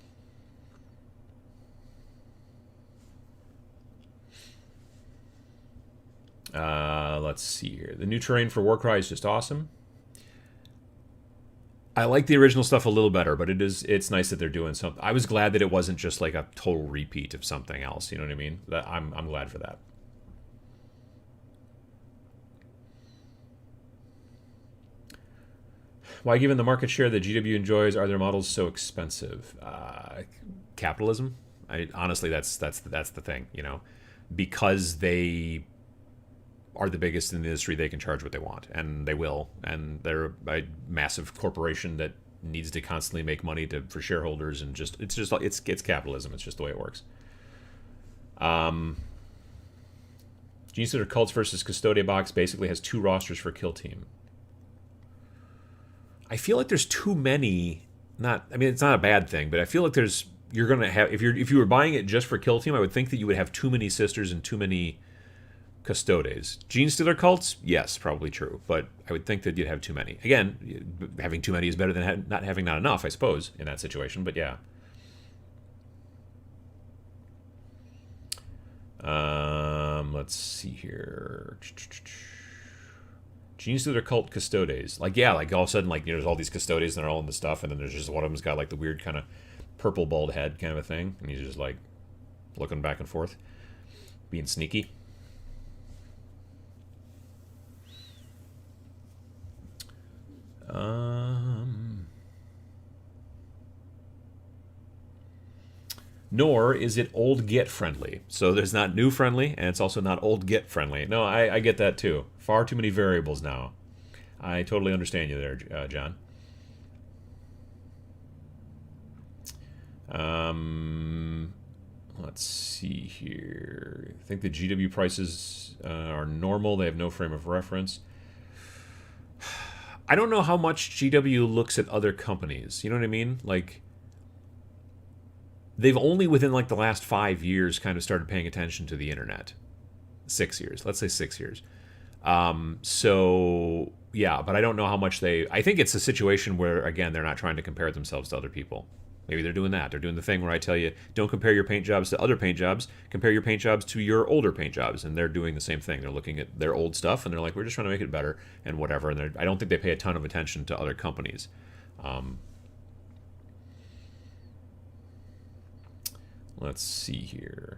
Let's see here. The new terrain for Warcry is just awesome. I like the original stuff a little better, but it's nice that they're doing something. I was glad that it wasn't just like a total repeat of something else. You know what I mean? I'm glad for that. Why, given the market share that GW enjoys, are their models so expensive? Capitalism. Honestly, that's the thing. Because they are the biggest in the industry, they can charge what they want, and they will. And they're a massive corporation that needs to constantly make money for shareholders, and it's capitalism. It's just the way it works. Gene Stealer Cults versus Custodia box basically has 2 rosters for Kill Team. I feel like there's too many. I mean, it's not a bad thing, but I feel like you're gonna have if you were buying it just for Kill Team, I would think that you would have too many sisters and too many Custodes. Gene Stealer cults, yes, probably true, but I would think that you'd have too many. Again, having too many is better than not having not enough, I suppose, in that situation. But yeah. Let's see here. Gene Stealer cult Custodes. Like, yeah, like all of a sudden, like, you know, there's all these Custodes and they're all in the stuff, and then there's just one of them's got like the weird kind of purple bald head kind of a thing, and he's just like looking back and forth, being sneaky. Nor is it old Git friendly. So there's not new friendly, and it's also not old Git friendly. No, I get that too. Far too many variables now. I totally understand you there, John. Let's see here. I think the GW prices are normal. They have no frame of reference. I don't know how much GW looks at other companies. You know what I mean? Like, they've only within like the last 5 years kind of started paying attention to the internet. 6 years. Let's say 6 years. So, yeah, but I don't know how much I think it's a situation where, again, they're not trying to compare themselves to other people. Maybe they're doing that. They're doing the thing where I tell you, don't compare your paint jobs to other paint jobs. Compare your paint jobs to your older paint jobs. And they're doing the same thing. They're looking at their old stuff, and they're like, we're just trying to make it better and whatever. And I don't think they pay a ton of attention to other companies. Let's see here.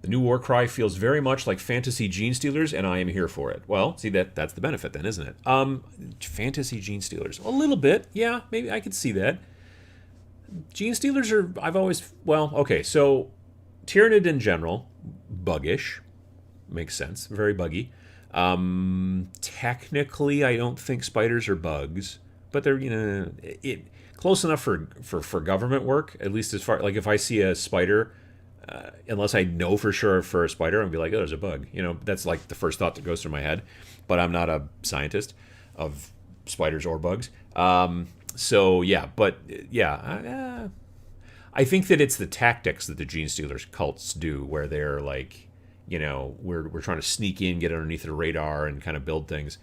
The new Warcry feels very much like fantasy Gene Stealers, and I am here for it. Well, see, that's the benefit then, isn't it? Fantasy Gene Stealers. A little bit. Yeah, maybe I could see that. Gene Stealers are, I've always, well, okay, so Tyranid in general, buggish. Makes sense. Very buggy. Technically, I don't think spiders are bugs, but they're, you know, close enough for government work, at least as far, like if I see a spider, unless I know for sure for a spider, I'm gonna be like, oh, there's a bug. You know, that's like the first thought that goes through my head. But I'm not a scientist of spiders or bugs. So yeah, but yeah, I think that it's the tactics that the Gene Stealers cults do, where they're like, you know, we're trying to sneak in, get underneath the radar, and kind of build things.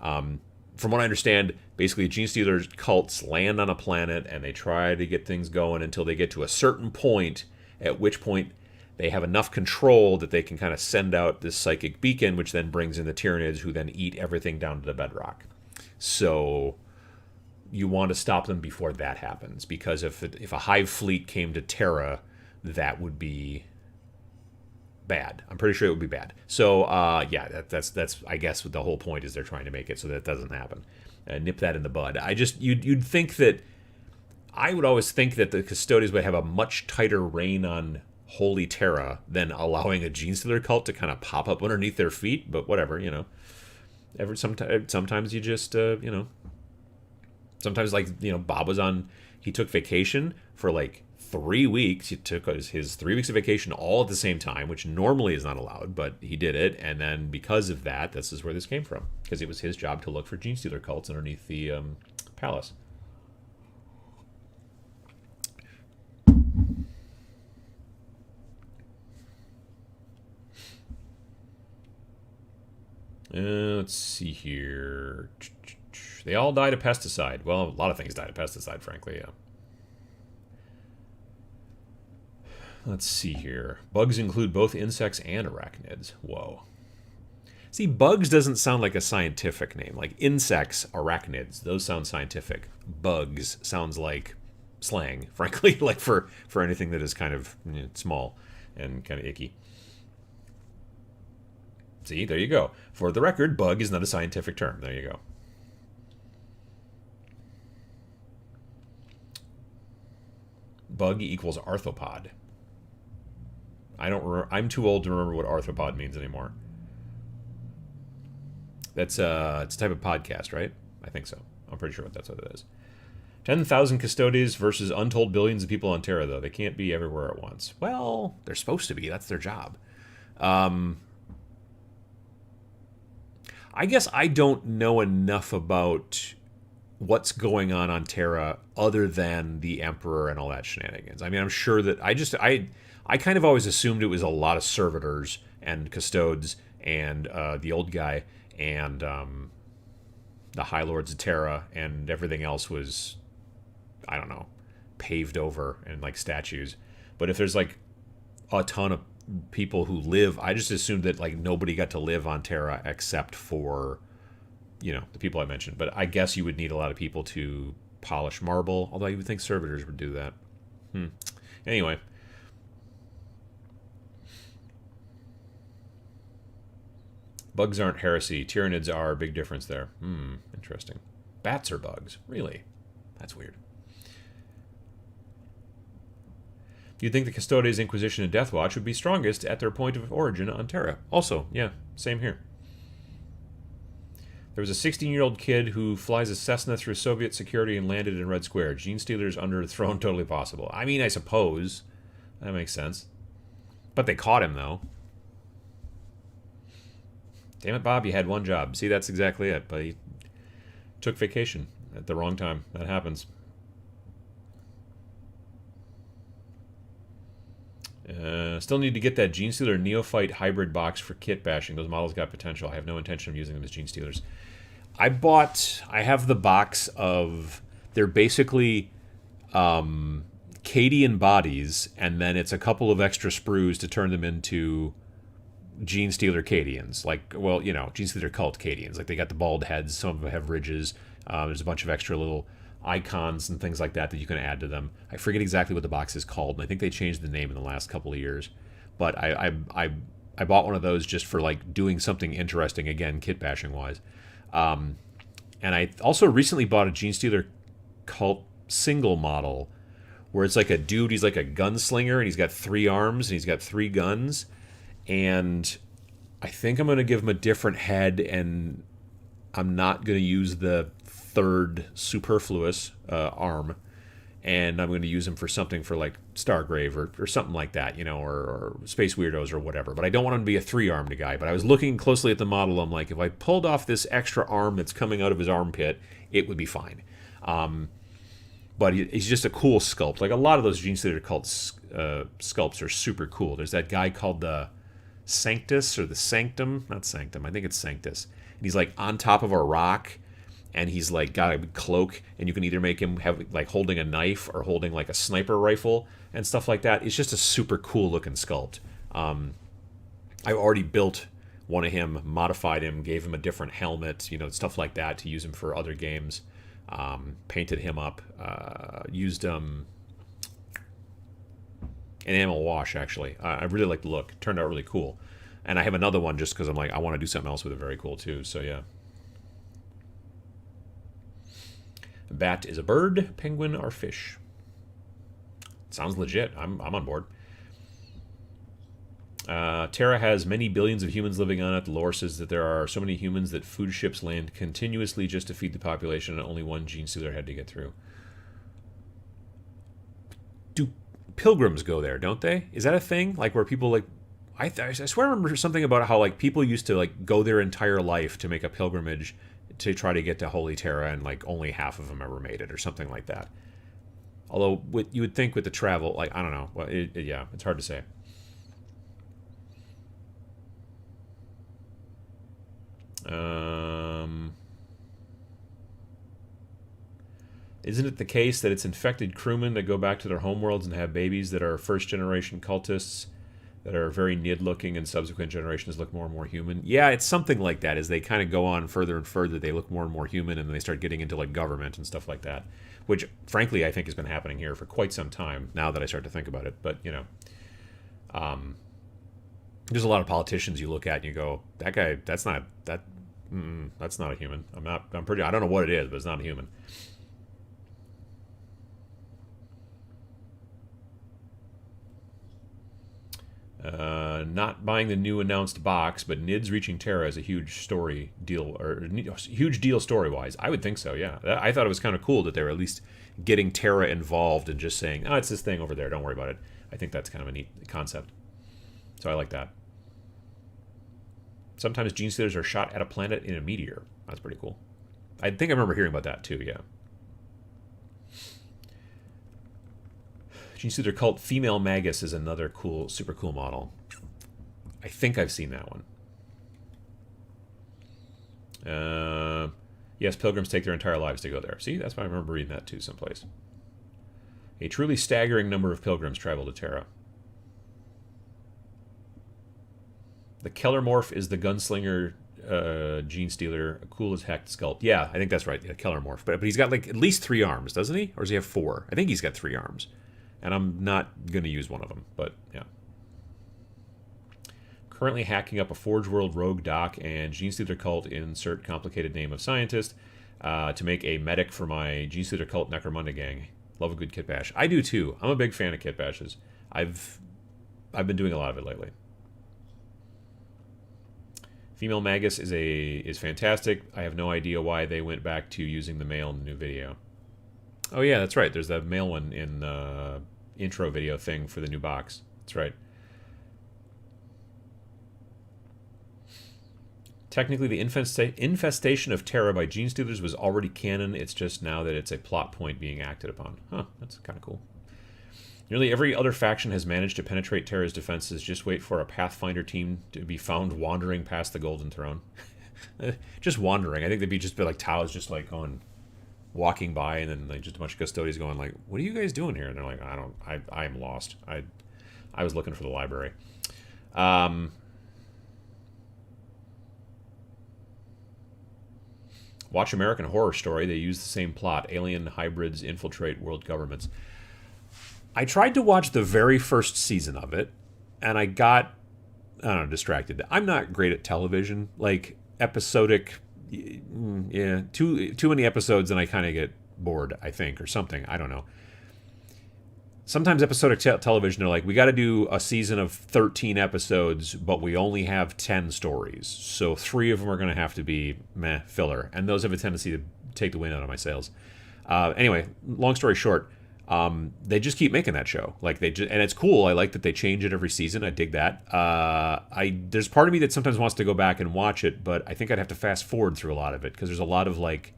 From what I understand, basically Gene Stealers cults land on a planet and they try to get things going until they get to a certain point, at which point they have enough control that they can kind of send out this psychic beacon, which then brings in the Tyranids, who then eat everything down to the bedrock. So you want to stop them before that happens, because if a hive fleet came to Terra, that would be bad. I'm pretty sure it would be bad. So yeah, that's I guess what the whole point is. They're trying to make it so that doesn't happen. Nip that in the bud. You'd think that, I would always think that the Custodes would have a much tighter rein on Holy Terra than allowing a Gene Stealer cult to kind of pop up underneath their feet. But whatever, you know. Sometimes you just you know. Sometimes, like, you know, Bob was on. He took vacation for like 3 weeks. He took his 3 weeks of vacation all at the same time, which normally is not allowed, but he did it. And then because of that, this is where this came from, because it was his job to look for Gene Stealer cults underneath the palace. Let's see here. They all died of pesticide. Well, a lot of things died of pesticide, frankly, yeah. Let's see here. Bugs include both insects and arachnids. Whoa. See, bugs doesn't sound like a scientific name. Like insects, arachnids, those sound scientific. Bugs sounds like slang, frankly, like for anything that is kind of, you know, small and kind of icky. See, there you go. For the record, bug is not a scientific term. There you go. Bug equals arthropod. I don't remember. I'm too old to remember what arthropod means anymore. It's a type of podcast, right? I think so. I'm pretty sure that's what it is. 10,000 custodians versus untold billions of people on Terra, though. They can't be everywhere at once. Well, they're supposed to be. That's their job. I guess I don't know enough about what's going on Terra other than the Emperor and all that shenanigans. I mean, I'm sure that I kind of always assumed it was a lot of servitors and custodes and the old guy and the High Lords of Terra, and everything else was, I don't know, paved over and like statues. But if there's like a ton of people who live, I just assumed that like nobody got to live on Terra except for, you know, the people I mentioned. But I guess you would need a lot of people to polish marble, although you would think servitors would do that. Anyway. Bugs aren't heresy. Tyranids are. Big difference there. Interesting. Bats are bugs. Really? That's weird. You'd think the Custodes, Inquisition, and Deathwatch would be strongest at their point of origin on Terra. Also, yeah, same here. There was a 16-year-old kid who flies a Cessna through Soviet security and landed in Red Square. Gene Stealers under the throne, totally possible. I mean, I suppose. That makes sense. But they caught him, though. Damn it, Bob, you had one job. See, that's exactly it. But he took vacation at the wrong time. That happens. Still need to get that Gene Stealer Neophyte hybrid box for kit bashing. Those models got potential. I have no intention of using them as Gene Stealers. I have the box of, they're basically Cadian bodies, and then it's a couple of extra sprues to turn them into Gene Stealer Cadians. Like, well, you know, Gene Stealer Cult Cadians. Like, they got the bald heads, some of them have ridges. There's a bunch of extra little icons and things like that you can add to them. I forget exactly what the box is called, and I think they changed the name in the last couple of years. But I bought one of those just for like doing something interesting, again, kit bashing wise. And I also recently bought a Gene Stealer Cult single model where it's like a dude, he's like a gunslinger, and he's got 3 arms and he's got 3 guns. And I think I'm going to give him a different head, and I'm not going to use the 3rd superfluous arm, and I'm going to use him for something for like Stargrave or something like that, you know, or Space Weirdos or whatever. But I don't want him to be a 3-armed guy. But I was looking closely at the model. I'm like, if I pulled off this extra arm that's coming out of his armpit, it would be fine. But he's just a cool sculpt. Like a lot of those Gene Stealer Cult sculpts are super cool. There's that guy called the Sanctus or the Sanctum. Not Sanctum. I think it's Sanctus. And he's like on top of a rock. And he's like got a big cloak, and you can either make him have like holding a knife or holding like a sniper rifle and stuff like that. It's just a super cool looking sculpt. I've already built one of him, modified him, gave him a different helmet, you know, stuff like that to use him for other games. Painted him up, used an enamel wash actually. I really like the look. It turned out really cool. And I have another one just because I'm like I want to do something else with it very cool too. So yeah. Bat is a bird, penguin or fish. Sounds legit. I'm on board. Terra has many billions of humans living on it. The lore says that there are so many humans that food ships land continuously just to feed the population, and only one Gene Stealer had to get through. Do pilgrims go there, don't they? Is that a thing? Like where people like... I swear I remember something about how like people used to like go their entire life to make a pilgrimage to try to get to Holy Terra, and like only half of them ever made it or something like that. Although you would think with the travel, like I don't know. Well, yeah, it's hard to say. Isn't it the case that it's infected crewmen that go back to their homeworlds and have babies that are first-generation cultists that are very Nid-looking, and subsequent generations look more and more human? Yeah, it's something like that. As they kind of go on further and further, they look more and more human, and they start getting into like government and stuff like that, which, frankly, I think has been happening here for quite some time, now that I start to think about it. But, you know, there's a lot of politicians you look at and you go, that guy, that's not a human. I don't know what it is, but it's not a human. Not buying the new announced box, but Nids reaching Terra is a huge story deal, or huge deal story-wise. I would think so, yeah. I thought it was kind of cool that they were at least getting Terra involved and just saying, oh, it's this thing over there, don't worry about it. I think that's kind of a neat concept. So I like that. Sometimes gene stealers are shot at a planet in a meteor. That's pretty cool. I think I remember hearing about that too, yeah. Gene Stealer Cult Female Magus is another cool, super cool model. I think I've seen that one. Yes, pilgrims take their entire lives to go there. See, that's why I remember reading that too someplace. A truly staggering number of pilgrims travel to Terra. The Kellermorph is the gunslinger gene stealer, cool as heck sculpt. Yeah, I think that's right. Yeah, Kellermorph. But he's got like at least 3 arms, doesn't he? Or does he have 4? I think he's got 3 arms. And I'm not going to use one of them, but yeah. Currently hacking up a Forge World rogue doc and Gene Stealer Cult, insert complicated name of scientist, to make a medic for my Gene Stealer Cult Necromunda gang. Love a good kit bash. I do too. I'm a big fan of kit bashes. I've been doing a lot of it lately. Female Magus is fantastic. I have no idea why they went back to using the male in the new video. Oh yeah, that's right. There's that male one in the intro video thing for the new box. That's right. Technically, the infestation of Terra by Gene Stealers was already canon. It's just now that it's a plot point being acted upon. Huh, that's kind of cool. Nearly every other faction has managed to penetrate Terra's defenses. Just wait for a Pathfinder team to be found wandering past the Golden Throne. Just wandering. I think they'd be just like Tao's just like going, walking by, and then like just a bunch of custodians going like, "What are you guys doing here?" And they're like, I am lost. I was looking for the library." Watch American Horror Story. They use the same plot. Alien hybrids infiltrate world governments. I tried to watch the very first season of it, and I got, I don't know, distracted. I'm not great at television. Like, episodic, yeah, too many episodes and I kind of get bored, I think, or something. I don't know. Sometimes episodic television, they're like, we got to do a season of 13 episodes, but we only have 10 stories. So 3 of them are going to have to be meh, filler. And those have a tendency to take the wind out of my sails. Anyway, long story short, they just keep making that show. Like and it's cool. I like that they change it every season. I dig that. There's part of me that sometimes wants to go back and watch it, but I think I'd have to fast forward through a lot of it because there's a lot of like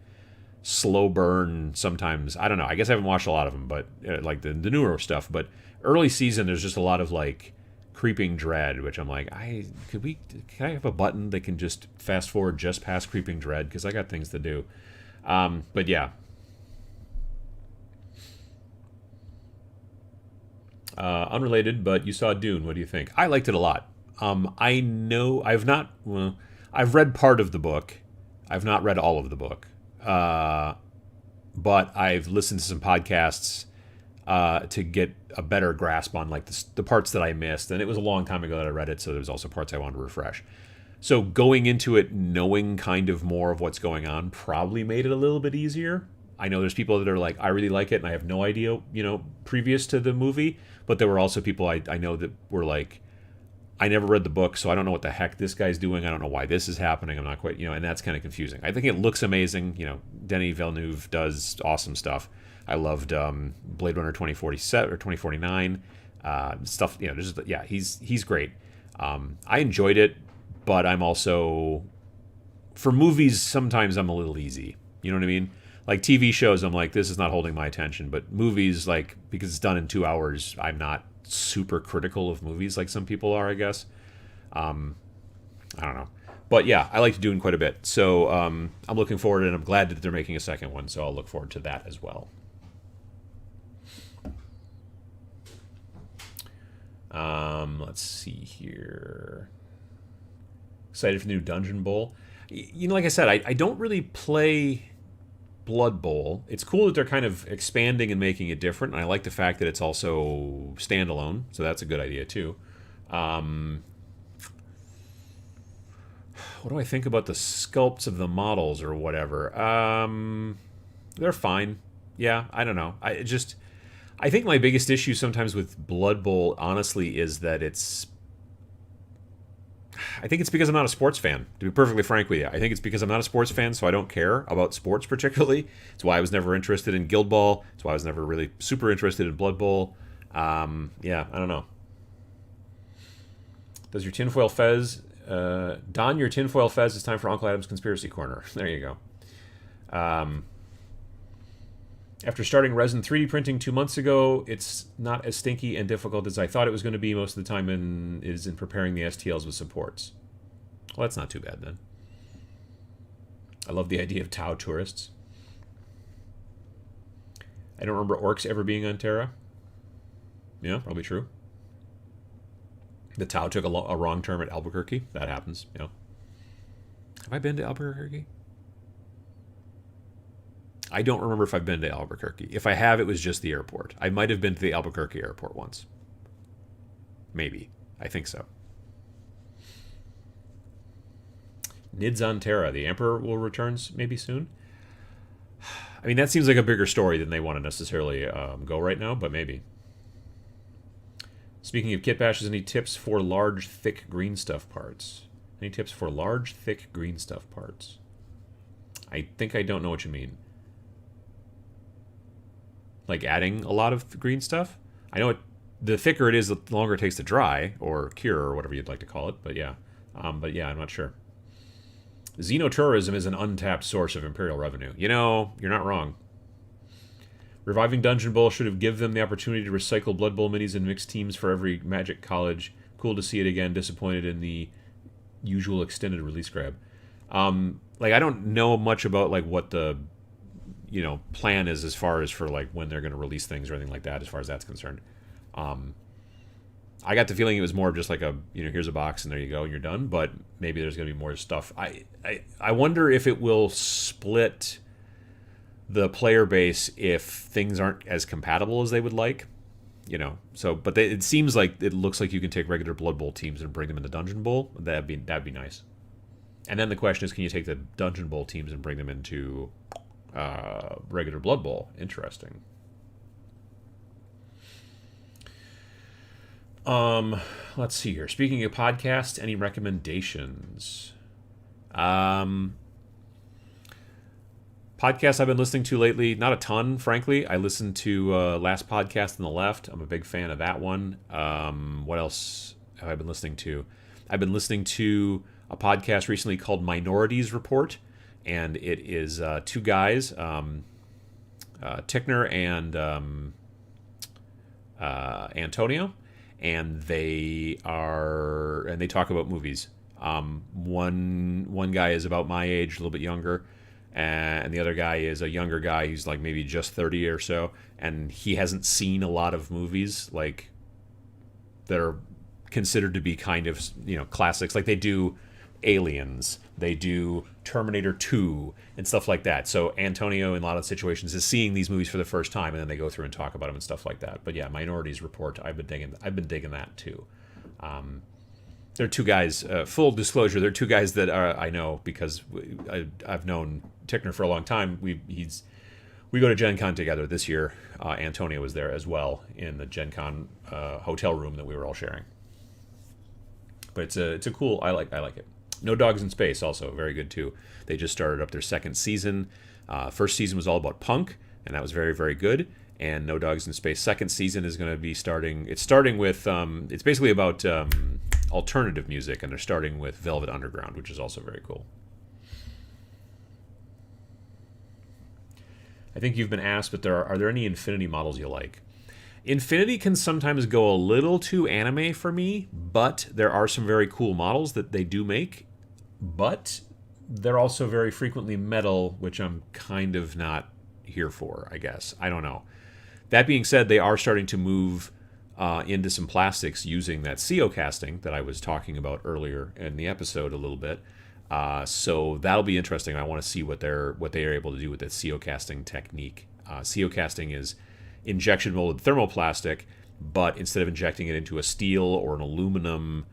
slow burn sometimes. I don't know. I guess I haven't watched a lot of them, but like the newer stuff. But early season, there's just a lot of like creeping dread, which I'm like, can I have a button that can just fast forward just past creeping dread because I got things to do. But yeah. Unrelated, but you saw Dune. What do you think? I liked it a lot. I've read part of the book. I've not read all of the book. But I've listened to some podcasts to get a better grasp on like the parts that I missed. And it was a long time ago that I read it, so there was also parts I wanted to refresh. So going into it knowing kind of more of what's going on probably made it a little bit easier. I know there's people that are like, I really like it, and I have no idea, previous to the movie. But there were also people I know that were like, I never read the book, so I don't know what the heck this guy's doing. I don't know why this is happening. I'm not quite, and that's kind of confusing. I think it looks amazing. Denis Villeneuve does awesome stuff. I loved Blade Runner 2047 or 2049 stuff. He's great. I enjoyed it, but I'm also, for movies, sometimes I'm a little easy. You know what I mean? Like TV shows, I'm like, this is not holding my attention. But movies, like, because it's done in 2 hours, I'm not super critical of movies like some people are, I guess. I don't know. But yeah, I liked Dune quite a bit. So I'm looking forward, and I'm glad that they're making a second one. So I'll look forward to that as well. Let's see here. Excited for the new Dungeon Bowl. Like I said, I don't really play Blood Bowl. It's cool that they're kind of expanding and making it different, and I like the fact that it's also standalone, so that's a good idea too. What do I think about the sculpts of the models or whatever? They're fine. Yeah, I don't know. I think my biggest issue sometimes with Blood Bowl, honestly, is that it's I think it's because I'm not a sports fan, to be perfectly frank with you. I think it's because I'm not a sports fan, so I don't care about sports particularly. It's why I was never interested in Guild Ball. It's why I was never really super interested in Blood Bowl. Yeah, I don't know. Does your tinfoil fez... don your tinfoil fez. It's time for Uncle Adam's Conspiracy Corner. There you go. After starting resin 3D printing 2 months ago, it's not as stinky and difficult as I thought it was going to be most of the time, and is in preparing the STLs with supports. Well, that's not too bad then. I love the idea of Tau tourists. I don't remember orcs ever being on Terra. Yeah, probably true. The Tau took a wrong turn at Albuquerque. That happens, you know. Have I been to Albuquerque? I don't remember if I've been to Albuquerque. If I have, it was just the airport. I might have been to the Albuquerque airport once. Maybe. I think so. Nids on Terra. The Emperor will return maybe soon. I mean, that seems like a bigger story than they want to necessarily go right now, but maybe. Speaking of kit bashes, any tips for large, thick green stuff parts? Any tips for large, thick green stuff parts? I think I don't know what you mean. Like adding a lot of green stuff? I know the thicker it is, the longer it takes to dry, or cure, or whatever you'd like to call it, but yeah. I'm not sure. Xenotourism is an untapped source of Imperial revenue. You know, you're not wrong. Reviving Dungeon Bowl should have given them the opportunity to recycle Blood Bowl minis and mixed teams for every Magic College. Cool to see it again. Disappointed in the usual extended release grab. Like, I don't know much about, like, what the, you know, plan is as far as for, like, when they're going to release things or anything like that, as far as that's concerned. I got the feeling it was more of just like a, you know, here's a box and there you go and you're done, but maybe there's going to be more stuff. I wonder if it will split the player base if things aren't as compatible as they would like, you know. So, but it seems like it looks like you can take regular Blood Bowl teams and bring them into Dungeon Bowl. That'd be nice. And then the question is, can you take the Dungeon Bowl teams and bring them into regular Blood Bowl? Interesting. Let's see here. Speaking of podcasts, any recommendations? Podcasts I've been listening to lately, not a ton, frankly. I listened to Last Podcast on the Left. I'm a big fan of that one. What else have I been listening to? I've been listening to a podcast recently called Minorities Report, and it is two guys, Tickner and Antonio, and they talk about movies. One guy is about my age, a little bit younger, and the other guy is a younger guy who's like maybe just 30 or so, and he hasn't seen a lot of movies like that are considered to be kind of, you know, classics. Like they do Aliens, they do Terminator 2 and stuff like that. So Antonio in a lot of situations is seeing these movies for the first time, and then they go through and talk about them and stuff like that. But yeah, Minorities Report, I've been digging that too. They're two guys, full disclosure, they're two guys that I know because I've known Tickner for a long time. We go to Gen Con together. This year Antonio was there as well in the Gen Con hotel room that we were all sharing. But it's a cool, I like it. No Dogs in Space, also very good too. They just started up their second season. First season was all about punk, and that was very, very good. And No Dogs in Space second season is going to be starting. It's starting with it's basically about alternative music, and they're starting with Velvet Underground, which is also very cool. I think you've been asked, but are there any Infinity models you like? Infinity can sometimes go a little too anime for me, but there are some very cool models that they do make. But they're also very frequently metal, which I'm kind of not here for, I guess. I don't know. That being said, they are starting to move into some plastics using that CO casting that I was talking about earlier in the episode a little bit. So that'll be interesting. I want to see what they are able to do with that CO casting technique. CO casting is injection molded thermoplastic, but instead of injecting it into a steel or an aluminum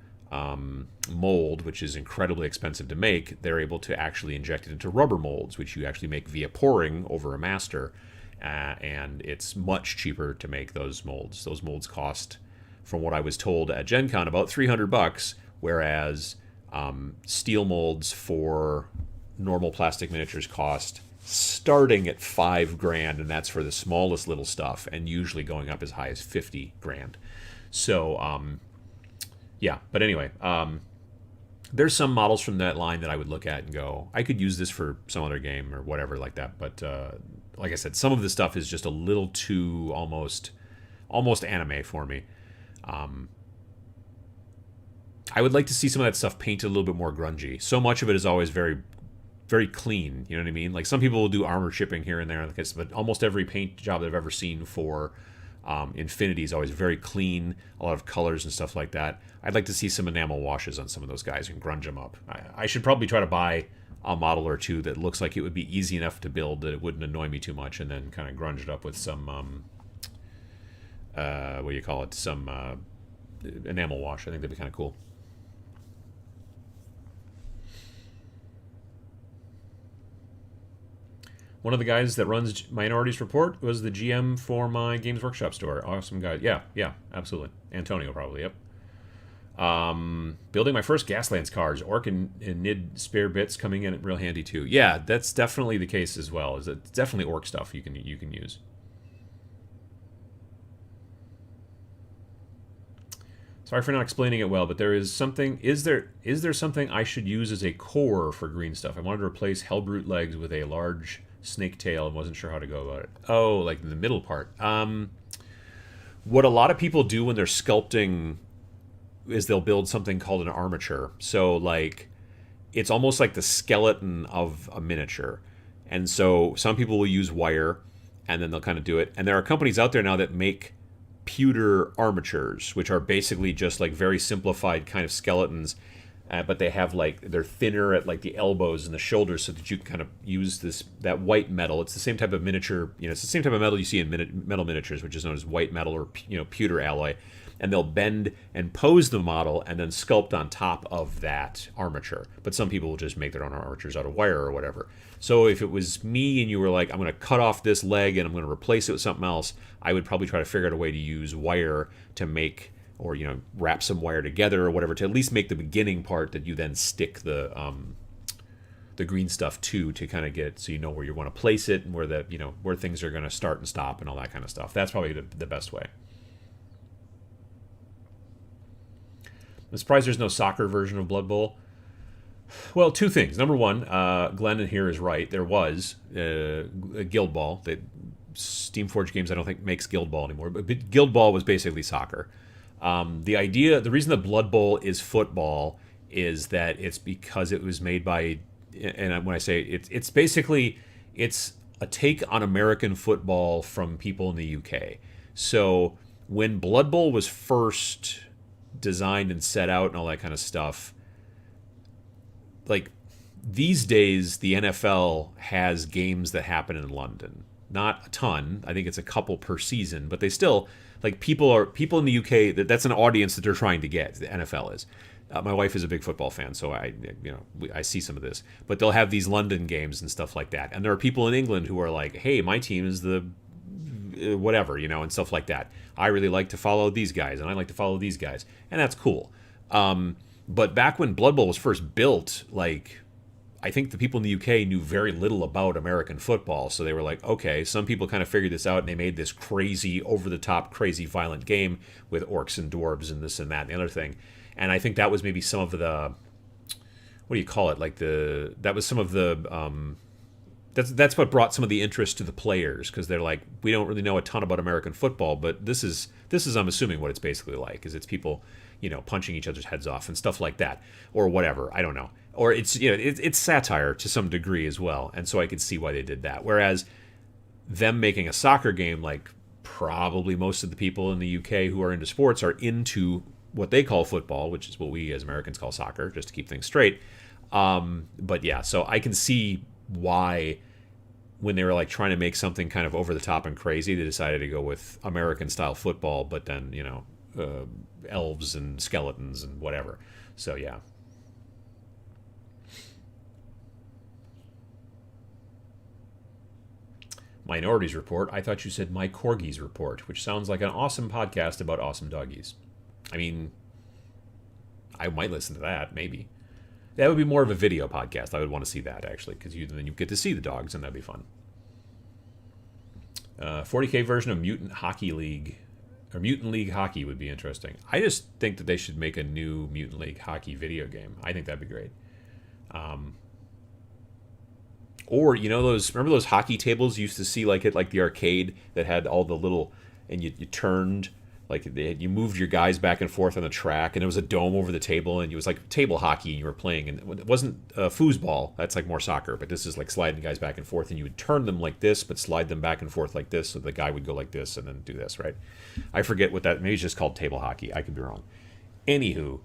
mold, which is incredibly expensive to make, they're able to actually inject it into rubber molds, which you actually make via pouring over a master, and it's much cheaper to make those molds. Those molds cost, from what I was told at Gen Con, about $300, whereas Steel molds for normal plastic miniatures cost starting at $5,000, and that's for the smallest little stuff, and usually going up as high as $50,000. So, yeah. But anyway, there's some models from that line that I would look at and go, I could use this for some other game or whatever like that. But like I said, some of the stuff is just a little too almost anime for me. I would like to see some of that stuff painted a little bit more grungy. So much of it is always very, very clean. You know what I mean? Like some people will do armor chipping here and there, but almost every paint job that I've ever seen for Infinity is always very clean, a lot of colors and stuff like that. I'd like to see some enamel washes on some of those guys and grunge them up. I should probably try to buy a model or two that looks like it would be easy enough to build that it wouldn't annoy me too much, and then kind of grunge it up with some what do you call it? Some enamel wash. I think that'd be kind of cool. One of the guys that runs Minorities Report was the GM for my Games Workshop store. Awesome guy. Yeah, absolutely. Antonio, probably, yep. Building my first Gaslands cards. Orc and Nid spare bits coming in real handy, too. Yeah, that's definitely the case as well. It's definitely Orc stuff you can use. Sorry for not explaining it well, but there is something... Is there something I should use as a core for green stuff? I wanted to replace Hellbrute legs with a large... snake tail and wasn't sure how to go about it. Oh, like the middle part. What a lot of people do when they're sculpting is they'll build something called an armature. So like it's almost like the skeleton of a miniature. And so some people will use wire and then they'll kind of do it. And there are companies out there now that make pewter armatures, which are basically just like very simplified kind of skeletons. But they have like they're thinner at like the elbows and the shoulders, so that you can kind of use that white metal. It's the same type of miniature, it's the same type of metal you see in metal miniatures, which is known as white metal or pewter alloy. And they'll bend and pose the model and then sculpt on top of that armature. But some people will just make their own armatures out of wire or whatever. So if it was me and you were like, I'm going to cut off this leg and I'm going to replace it with something else, I would probably try to figure out a way to use wire to make. Or wrap some wire together or whatever to at least make the beginning part that you then stick the green stuff to kind of get so you know where you want to place it and where where things are going to start and stop and all that kind of stuff. That's probably the best way. I'm surprised there's no soccer version of Blood Bowl. Well, two things. Number one, Glenn in here is right. There was a Guild Ball. Steamforged Games I don't think makes Guild Ball anymore, but Guild Ball was basically soccer. The reason that Blood Bowl is football is that it's because it was made by, and when I say it's basically, it's a take on American football from people in the UK. So when Blood Bowl was first designed and set out and all that kind of stuff, like these days the NFL has games that happen in London. Not a ton. I think it's a couple per season, but they still... Like people in the UK, that's an audience that they're trying to get. The NFL is. My wife is a big football fan, so I see some of this. But they'll have these London games and stuff like that. And there are people in England who are like, "Hey, my team is the whatever," and stuff like that. I really like to follow these guys, and I like to follow these guys, and that's cool. But back when Blood Bowl was first built, like I think the people in the UK knew very little about American football, so they were like, okay, some people kind of figured this out, and they made this crazy, over-the-top, crazy, violent game with orcs and dwarves and this and that and the other thing. And I think that was maybe some of the, what do you call it? Like that was some of the, that's what brought some of the interest to the players, because they're like, we don't really know a ton about American football, but this is I'm assuming what it's basically like, is it's people, punching each other's heads off and stuff like that, or whatever. I don't know. Or it's it's satire to some degree as well, and so I could see why they did that. Whereas them making a soccer game, like probably most of the people in the UK who are into sports are into what they call football, which is what we as Americans call soccer, just to keep things straight. But yeah, so I can see why when they were like trying to make something kind of over the top and crazy, they decided to go with American style football, but then elves and skeletons and whatever. So yeah. Minorities Report. I thought you said My Corgis Report, which sounds like an awesome podcast about awesome doggies. I mean, I might listen to that, maybe. That would be more of a video podcast. I would want to see that, actually, because then you get to see the dogs, and that'd be fun. 40K version of Mutant Hockey League, or Mutant League Hockey would be interesting. I just think that they should make a new Mutant League Hockey video game. I think that'd be great. Or, you know, remember those hockey tables you used to see like at like the arcade that had all the little, and you turned, like you moved your guys back and forth on the track, and there was a dome over the table, and it was like table hockey, and you were playing, and it wasn't foosball, that's like more soccer, but this is like sliding guys back and forth, and you would turn them like this, but slide them back and forth like this, so the guy would go like this and then do this, right? I forget what that, maybe it's just called table hockey, I could be wrong. Anywho,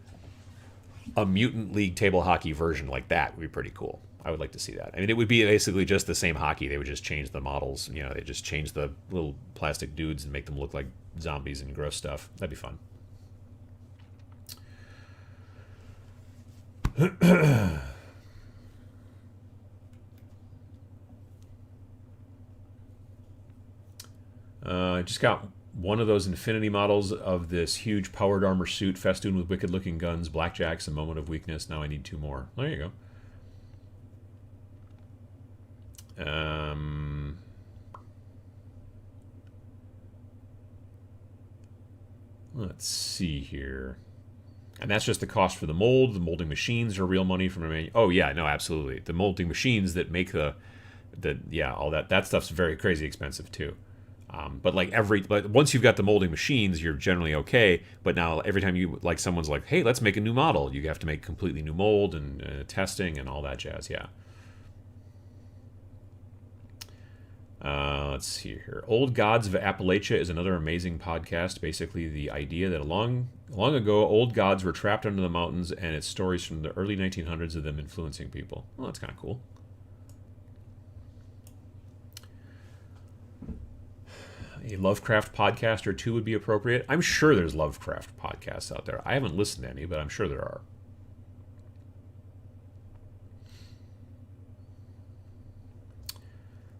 a Mutant League table hockey version like that would be pretty cool. I would like to see that. I mean, it would be basically just the same hockey. They would just change the models. You know, they just change the little plastic dudes and make them look like zombies and gross stuff. That'd be fun. I just got one of those Infinity models of this huge powered armor suit festooned with wicked-looking guns, blackjacks, and moment of weakness. Now I need 2 more. There you go. Let's see here. And that's just the cost for the mold. The molding machines are real money from a oh yeah, no, absolutely. The molding machines that make yeah, all that stuff's very crazy expensive too. But once you've got the molding machines, you're generally okay. But now every time someone's like, hey, let's make a new model, you have to make completely new mold and testing and all that jazz. Yeah. Let's see here. Old Gods of Appalachia is another amazing podcast. Basically, the idea that long ago, old gods were trapped under the mountains, and it's stories from the early 1900s of them influencing people. Well, that's kind of cool. A Lovecraft podcast or 2 would be appropriate. I'm sure there's Lovecraft podcasts out there. I haven't listened to any, but I'm sure there are.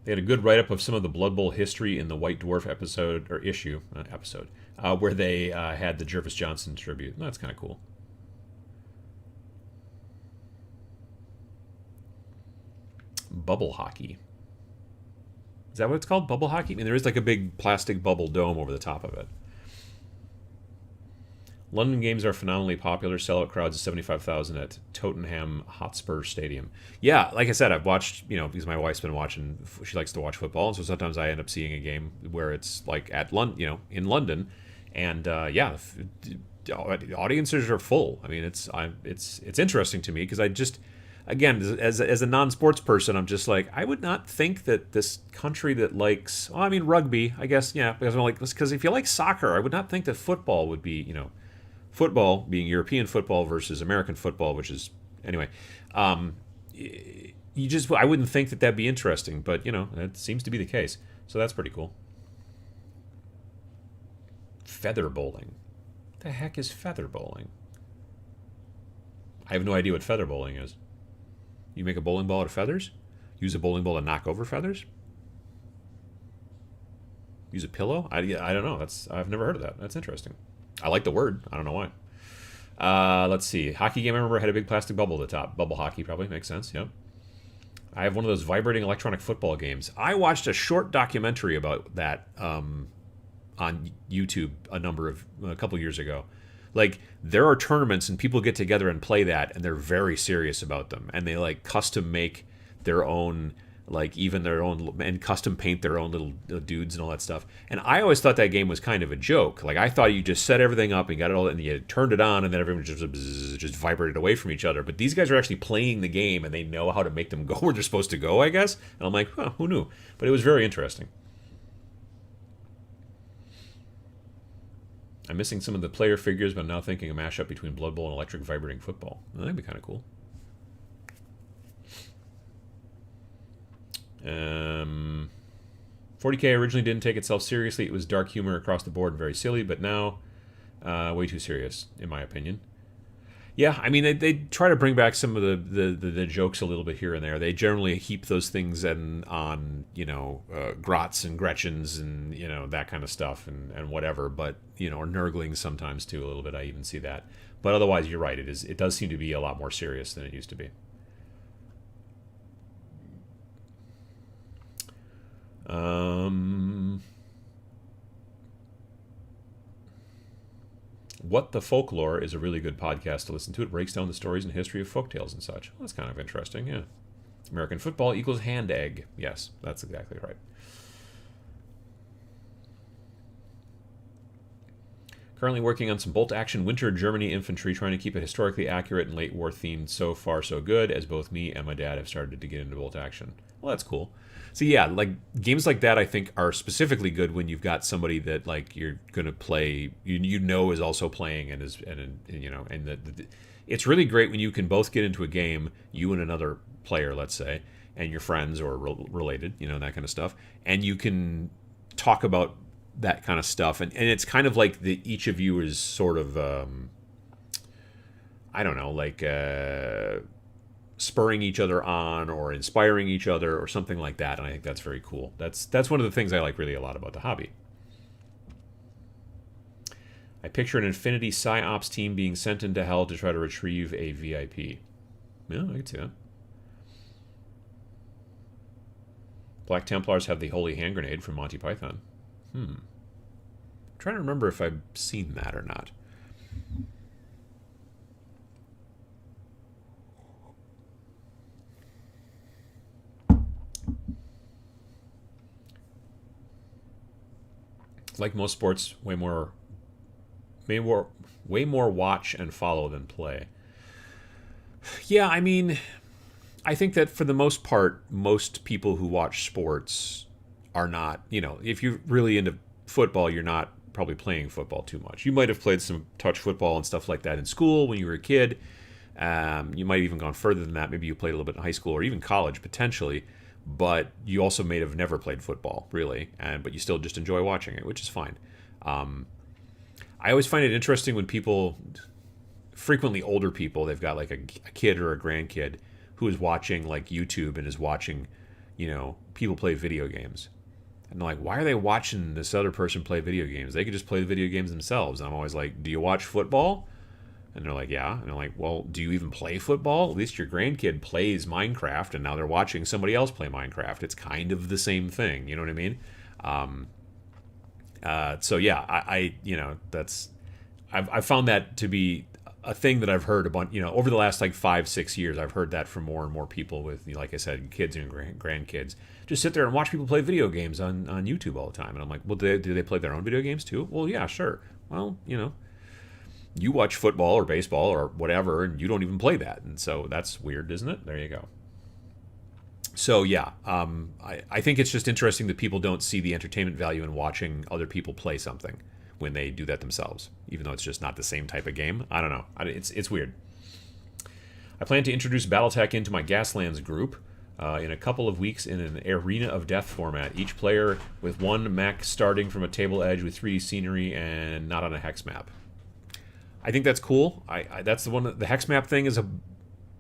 They had a good write-up of some of the Blood Bowl history in the White Dwarf issue, where they had the Jervis Johnson tribute. That's kind of cool. Bubble hockey. Is that what it's called? Bubble hockey? I mean, there is like a big plastic bubble dome over the top of it. London games are phenomenally popular. Sellout crowds of 75,000 at Tottenham Hotspur Stadium. Yeah, like I said, I've watched, because my wife's been watching, she likes to watch football, and so sometimes I end up seeing a game where it's like at in London, and the audiences are full. I mean, it's interesting to me because I just, again, as a non-sports person, I'm just like, I would not think that this country that likes, rugby, I guess, yeah, because if you like soccer, I would not think that football would be, football being European football versus American football, which is, anyway, I wouldn't think that that'd be interesting, but, it seems to be the case. So that's pretty cool. Feather bowling. What the heck is feather bowling? I have no idea what feather bowling is. You make a bowling ball out of feathers? Use a bowling ball to knock over feathers? Use a pillow? I don't know. I've never heard of that. That's interesting. I like the word. I don't know why. Let's see. Hockey game I remember had a big plastic bubble at the top. Bubble hockey probably makes sense. Yep. I have one of those vibrating electronic football games. I watched a short documentary about that on YouTube a couple years ago. Like, there are tournaments and people get together and play that, and they're very serious about them, and they custom make their own, and custom paint their own little dudes and all that stuff. And I always thought that game was kind of a joke. Like, I thought you just set everything up and got it all, and you turned it on, and then everyone just vibrated away from each other. But these guys are actually playing the game, and they know how to make them go where they're supposed to go, I guess. And I'm like, who knew? But it was very interesting. I'm missing some of the player figures, but I'm now thinking a mashup between Blood Bowl and electric vibrating football. Well, that'd be kind of cool. 40K originally didn't take itself seriously. It was dark humor across the board and very silly, but now way too serious, in my opinion. Yeah, I mean, they try to bring back some of the jokes a little bit here and there. They generally heap those things on Grots and Gretchens and, that kind of stuff and whatever, but, or Nurglings sometimes too, a little bit. I even see that. But otherwise, you're right. It does seem to be a lot more serious than it used to be. What the Folklore is a really good podcast to listen to. It breaks down the stories and history of folktales and such. Well, that's kind of interesting, yeah. American football equals hand egg. Yes, that's exactly right. Currently working on some bolt-action winter Germany infantry, trying to keep it historically accurate and late war themed. So far, so good, as both me and my dad have started to get into bolt-action. Well, that's cool. So yeah, like games like that, I think are specifically good when you've got somebody that like you're gonna play, is also playing and it's really great when you can both get into a game, you and another player, let's say, and your friends or related, that kind of stuff, and you can talk about that kind of stuff, and it's kind of like each of you is sort of I don't know, like spurring each other on or inspiring each other or something like that, and I think that's very cool. That's one of the things I like really a lot about the hobby. I picture an Infinity PsyOps team being sent into hell to try to retrieve a VIP. Yeah, I can see that. Black Templars have the Holy Hand Grenade from Monty Python. I'm trying to remember if I've seen that or not. Like most sports, way more watch and follow than play. Yeah, I mean, I think that for the most part, most people who watch sports are not, if you're really into football, you're not probably playing football too much. You might have played some touch football and stuff like that in school when you were a kid. You might have even gone further than that. Maybe you played a little bit in high school or even college, potentially. But you also may have never played football, really, but you still just enjoy watching it, which is fine. I always find it interesting when people, frequently older people, they've got like a kid or a grandkid who is watching like YouTube and is watching, people play video games. And they're like, why are they watching this other person play video games? They could just play the video games themselves. And I'm always like, do you watch football? And they're like, yeah. And I'm like, well, do you even play football? At least your grandkid plays Minecraft, and now they're watching somebody else play Minecraft. It's kind of the same thing. You know what I mean? So yeah, I've found that to be a thing that I've heard a bunch, over the last like 5-6 years. I've heard that from more and more people with, like I said, kids and grandkids. Just sit there and watch people play video games on YouTube all the time. And I'm like, well, do they play their own video games too? Well, yeah, sure. Well, you watch football or baseball or whatever, and you don't even play that. And so that's weird, isn't it? There you go. So yeah, I think it's just interesting that people don't see the entertainment value in watching other people play something when they do that themselves, even though it's just not the same type of game. I don't know. It's weird. I plan to introduce Battletech into my Gaslands group in a couple of weeks in an Arena of Death format. Each player with one mech starting from a table edge with 3D scenery and not on a hex map. I think that's cool. That's the one. The hex map thing is a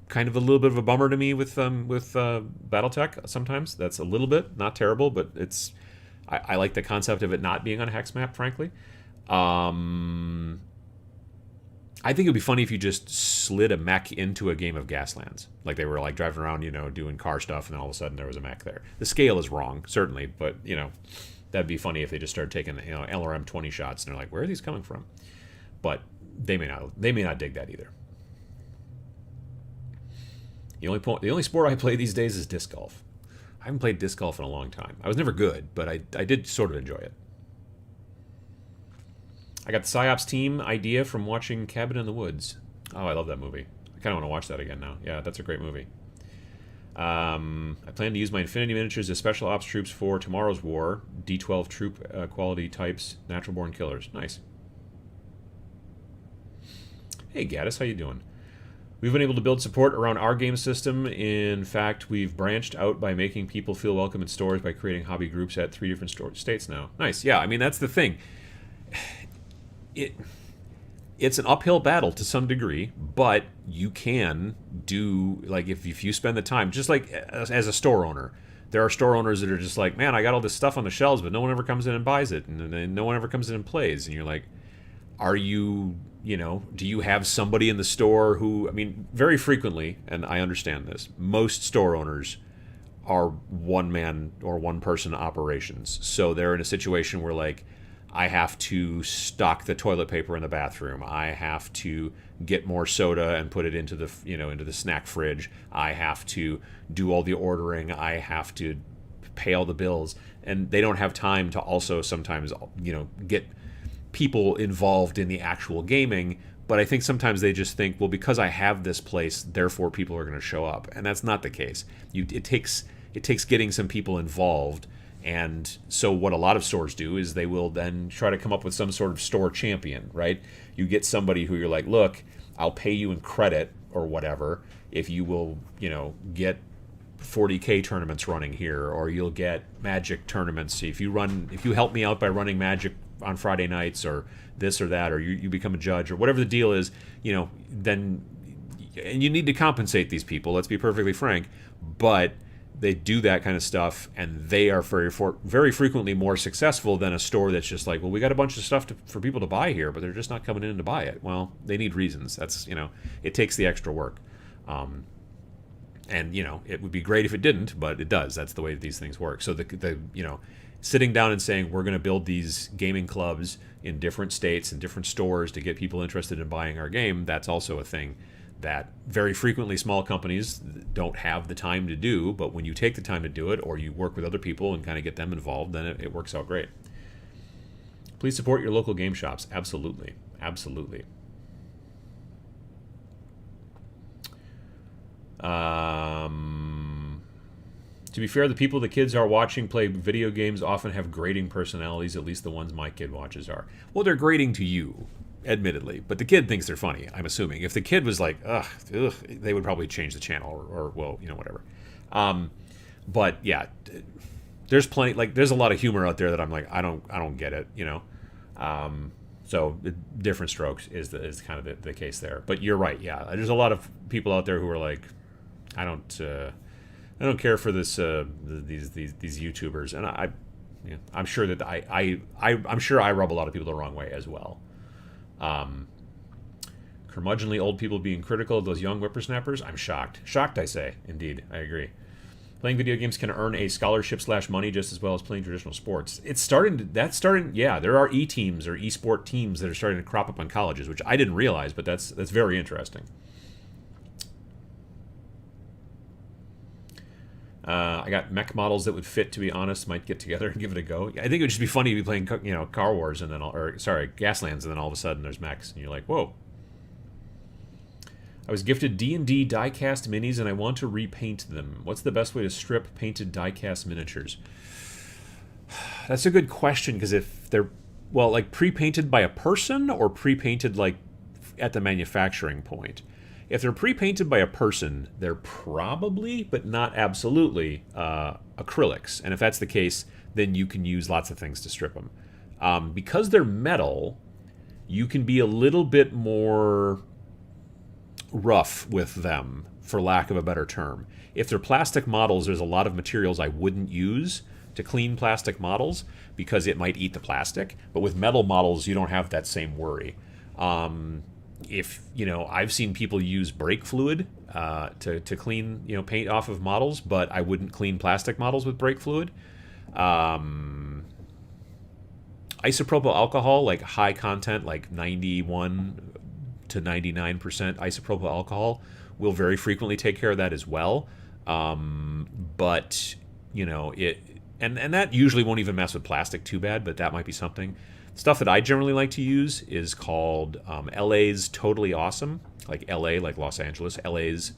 kind of a little bit of a bummer to me with BattleTech. Sometimes that's a little bit not terrible, but it's I like the concept of it not being on a hex map. Frankly, I think it'd be funny if you just slid a mech into a game of Gaslands, like they were like driving around, doing car stuff, and then all of a sudden there was a mech there. The scale is wrong, certainly, but that'd be funny if they just started taking LRM 20 shots, and they're like, where are these coming from? But they may not dig that either. The only sport I play these days is disc golf. I haven't played disc golf in a long time. I was never good, but I did sort of enjoy it. I got the PsyOps team idea from watching Cabin in the Woods. Oh, I love that movie. I kind of want to watch that again now. Yeah, that's a great movie. I plan to use my Infinity miniatures as special ops troops for Tomorrow's War. D12 troop quality types, natural born killers. Nice. Hey Gaddis, how you doing? We've been able to build support around our game system. In fact, we've branched out by making people feel welcome in stores by creating hobby groups at 3 different states now. Nice. Yeah, I mean, that's the thing. it's an uphill battle to some degree, but you can do, like, if you spend the time, just like as a store owner. There are store owners that are just like, man, I got all this stuff on the shelves, but no one ever comes in and buys it, and no one ever comes in and plays. And you're like, are you, do you have somebody in the store who, I mean, very frequently, and I understand this, most store owners are one man or one person operations. So they're in a situation where, like, I have to stock the toilet paper in the bathroom. I have to get more soda and put it into the into the snack fridge. I have to do all the ordering. I have to pay all the bills, and they don't have time to also sometimes get people involved in the actual gaming. But I think sometimes they just think, well, because I have this place, therefore people are going to show up, and that's not the case. It takes getting some people involved. And so what a lot of stores do is they will then try to come up with some sort of store champion, right? You get somebody who you're like, look, I'll pay you in credit or whatever if you will, get 40K tournaments running here, or you'll get Magic tournaments if you help me out by running Magic on Friday nights, or this or that, or you become a judge, or whatever the deal is, then, and you need to compensate these people, let's be perfectly frank, but they do that kind of stuff, and they are very frequently more successful than a store that's just like, well, we got a bunch of stuff for people to buy here, but they're just not coming in to buy it. Well, they need reasons. That's, it takes the extra work. And, it would be great if it didn't, but it does. That's the way these things work. So the sitting down and saying, we're going to build these gaming clubs in different states and different stores to get people interested in buying our game, that's also a thing that very frequently small companies don't have the time to do, but when you take the time to do it, or you work with other people and kind of get them involved, then it works out great. Please support your local game shops. Absolutely. Absolutely. To be fair, the people the kids are watching play video games often have grating personalities, at least the ones my kid watches are. Well, they're grating to you, admittedly, but the kid thinks they're funny, I'm assuming. If the kid was like, ugh, they would probably change the channel, or whatever. But yeah, there's a lot of humor out there that I'm like, I don't get it, so different strokes is kind of the case there. But you're right, yeah, there's a lot of people out there who are like, I don't care for this these YouTubers, and I'm sure that I'm sure I rub a lot of people the wrong way as well. Curmudgeonly old people being critical of those young whippersnappers. I'm shocked. Shocked, I say. Indeed, I agree. Playing video games can earn a scholarship / money just as well as playing traditional sports. Yeah, there are e-teams or e-sport teams that are starting to crop up on colleges, which I didn't realize, but that's very interesting. I got mech models that would fit, to be honest. Might get together and give it a go. I think it would just be funny to be playing, Car Wars and then, Gaslands, and then all of a sudden there's mechs, and you're like, whoa. I was gifted D&D die-cast minis, and I want to repaint them. What's the best way to strip painted die-cast miniatures? That's a good question, because if they're, pre-painted by a person, or pre-painted, at the manufacturing point. If they're pre-painted by a person, they're probably, but not absolutely, acrylics. And if that's the case, then you can use lots of things to strip them. Because they're metal, you can be a little bit more rough with them, for lack of a better term. If they're plastic models, there's a lot of materials I wouldn't use to clean plastic models, because it might eat the plastic. But with metal models, you don't have that same worry. I've seen people use brake fluid to clean, paint off of models, but I wouldn't clean plastic models with brake fluid. Isopropyl alcohol, like high content, like 91 to 99% isopropyl alcohol, will very frequently take care of that as well. But and that usually won't even mess with plastic too bad, but that might be something. Stuff that I generally like to use is called LA's Totally Awesome, like LA, like Los Angeles. LA's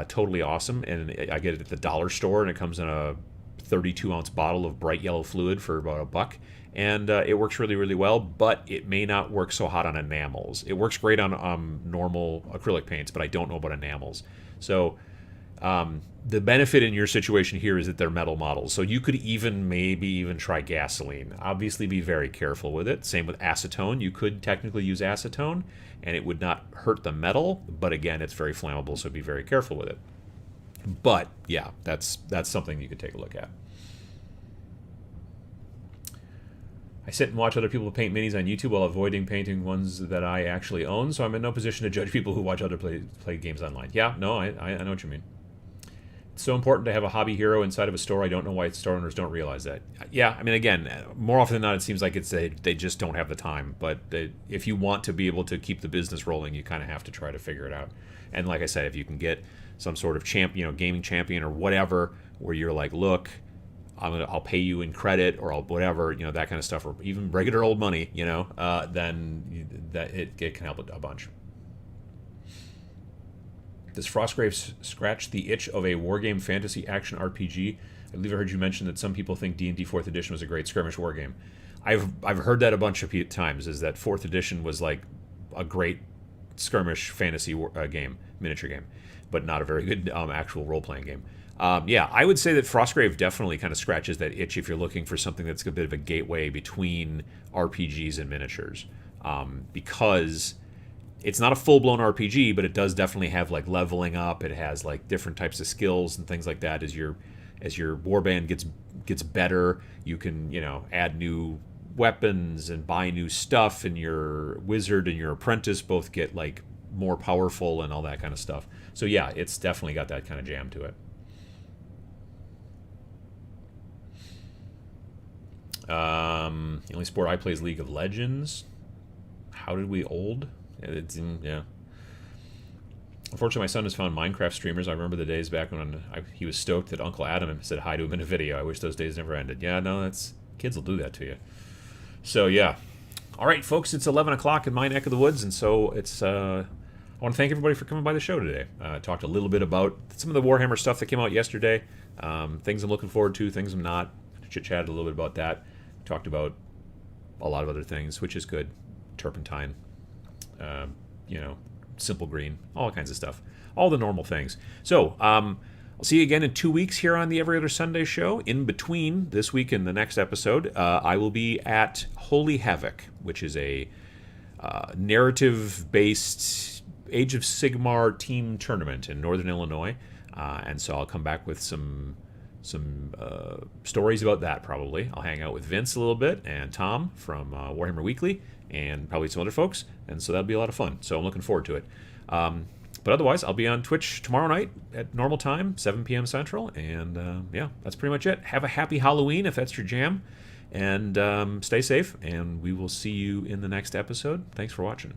Totally Awesome, and I get it at the dollar store, and it comes in a 32-ounce bottle of bright yellow fluid for about $1, and it works really, really well, but it may not work so hot on enamels. It works great on normal acrylic paints, but I don't know about enamels. So The benefit in your situation here is that they're metal models, so you could maybe even try gasoline. Obviously, be very careful with it. Same with acetone. You could technically use acetone, and it would not hurt the metal, but again, it's very flammable, so be very careful with it. But yeah, that's something you could take a look at. I sit and watch other people paint minis on YouTube while avoiding painting ones that I actually own, so I'm in no position to judge people who watch other play games online. Yeah, no, I know what you mean. It's so important to have a hobby hero inside of a store. I don't know why store owners don't realize that. Yeah, I mean, again, more often than not, it seems like they just don't have the time. But if you want to be able to keep the business rolling, you kind of have to try to figure it out. And like I said, if you can get some sort of gaming champion or whatever, where you're like, look, I'll pay you in credit or I'll whatever, that kind of stuff, or even regular old money, then it can help a bunch. Does Frostgrave scratch the itch of a wargame fantasy action RPG? I believe I heard you mention that some people think D&D 4th edition was a great skirmish wargame. I've heard that a bunch of times, is that 4th edition was like a great skirmish fantasy game, miniature game, but not a very good actual role-playing game. Yeah, I would say that Frostgrave definitely kind of scratches that itch if you're looking for something that's a bit of a gateway between RPGs and miniatures, because it's not a full-blown RPG, but it does definitely have like leveling up. It has like different types of skills and things like that. As your warband gets better, you can add new weapons and buy new stuff, and your wizard and your apprentice both get like more powerful and all that kind of stuff. So yeah, it's definitely got that kind of jam to it. The only sport I play is League of Legends. How did we old? Yeah. Unfortunately, my son has found Minecraft streamers. I remember the days back when he was stoked that Uncle Adam said hi to him in a video. I wish those days never ended. Yeah, no, kids will do that to you. So yeah. All right, folks, it's 11 o'clock in my neck of the woods, and so it's. I want to thank everybody for coming by the show today. Talked a little bit about some of the Warhammer stuff that came out yesterday. Things I'm looking forward to, things I'm not. Chit-chatted a little bit about that. Talked about a lot of other things, which is good. Turpentine, simple green, all kinds of stuff. All the normal things. So, I'll see you again in 2 weeks here on the Every Other Sunday show. In between this week and the next episode, I will be at Holy Havoc, which is a narrative-based Age of Sigmar team tournament in Northern Illinois. And so I'll come back with some stories about that probably. I'll hang out with Vince a little bit and Tom from Warhammer Weekly and probably some other folks, and so that'll be a lot of fun. So I'm looking forward to it. But otherwise, I'll be on Twitch tomorrow night at normal time, 7 p.m. Central, and yeah, that's pretty much it. Have a happy Halloween if that's your jam, and stay safe, and we will see you in the next episode. Thanks for watching.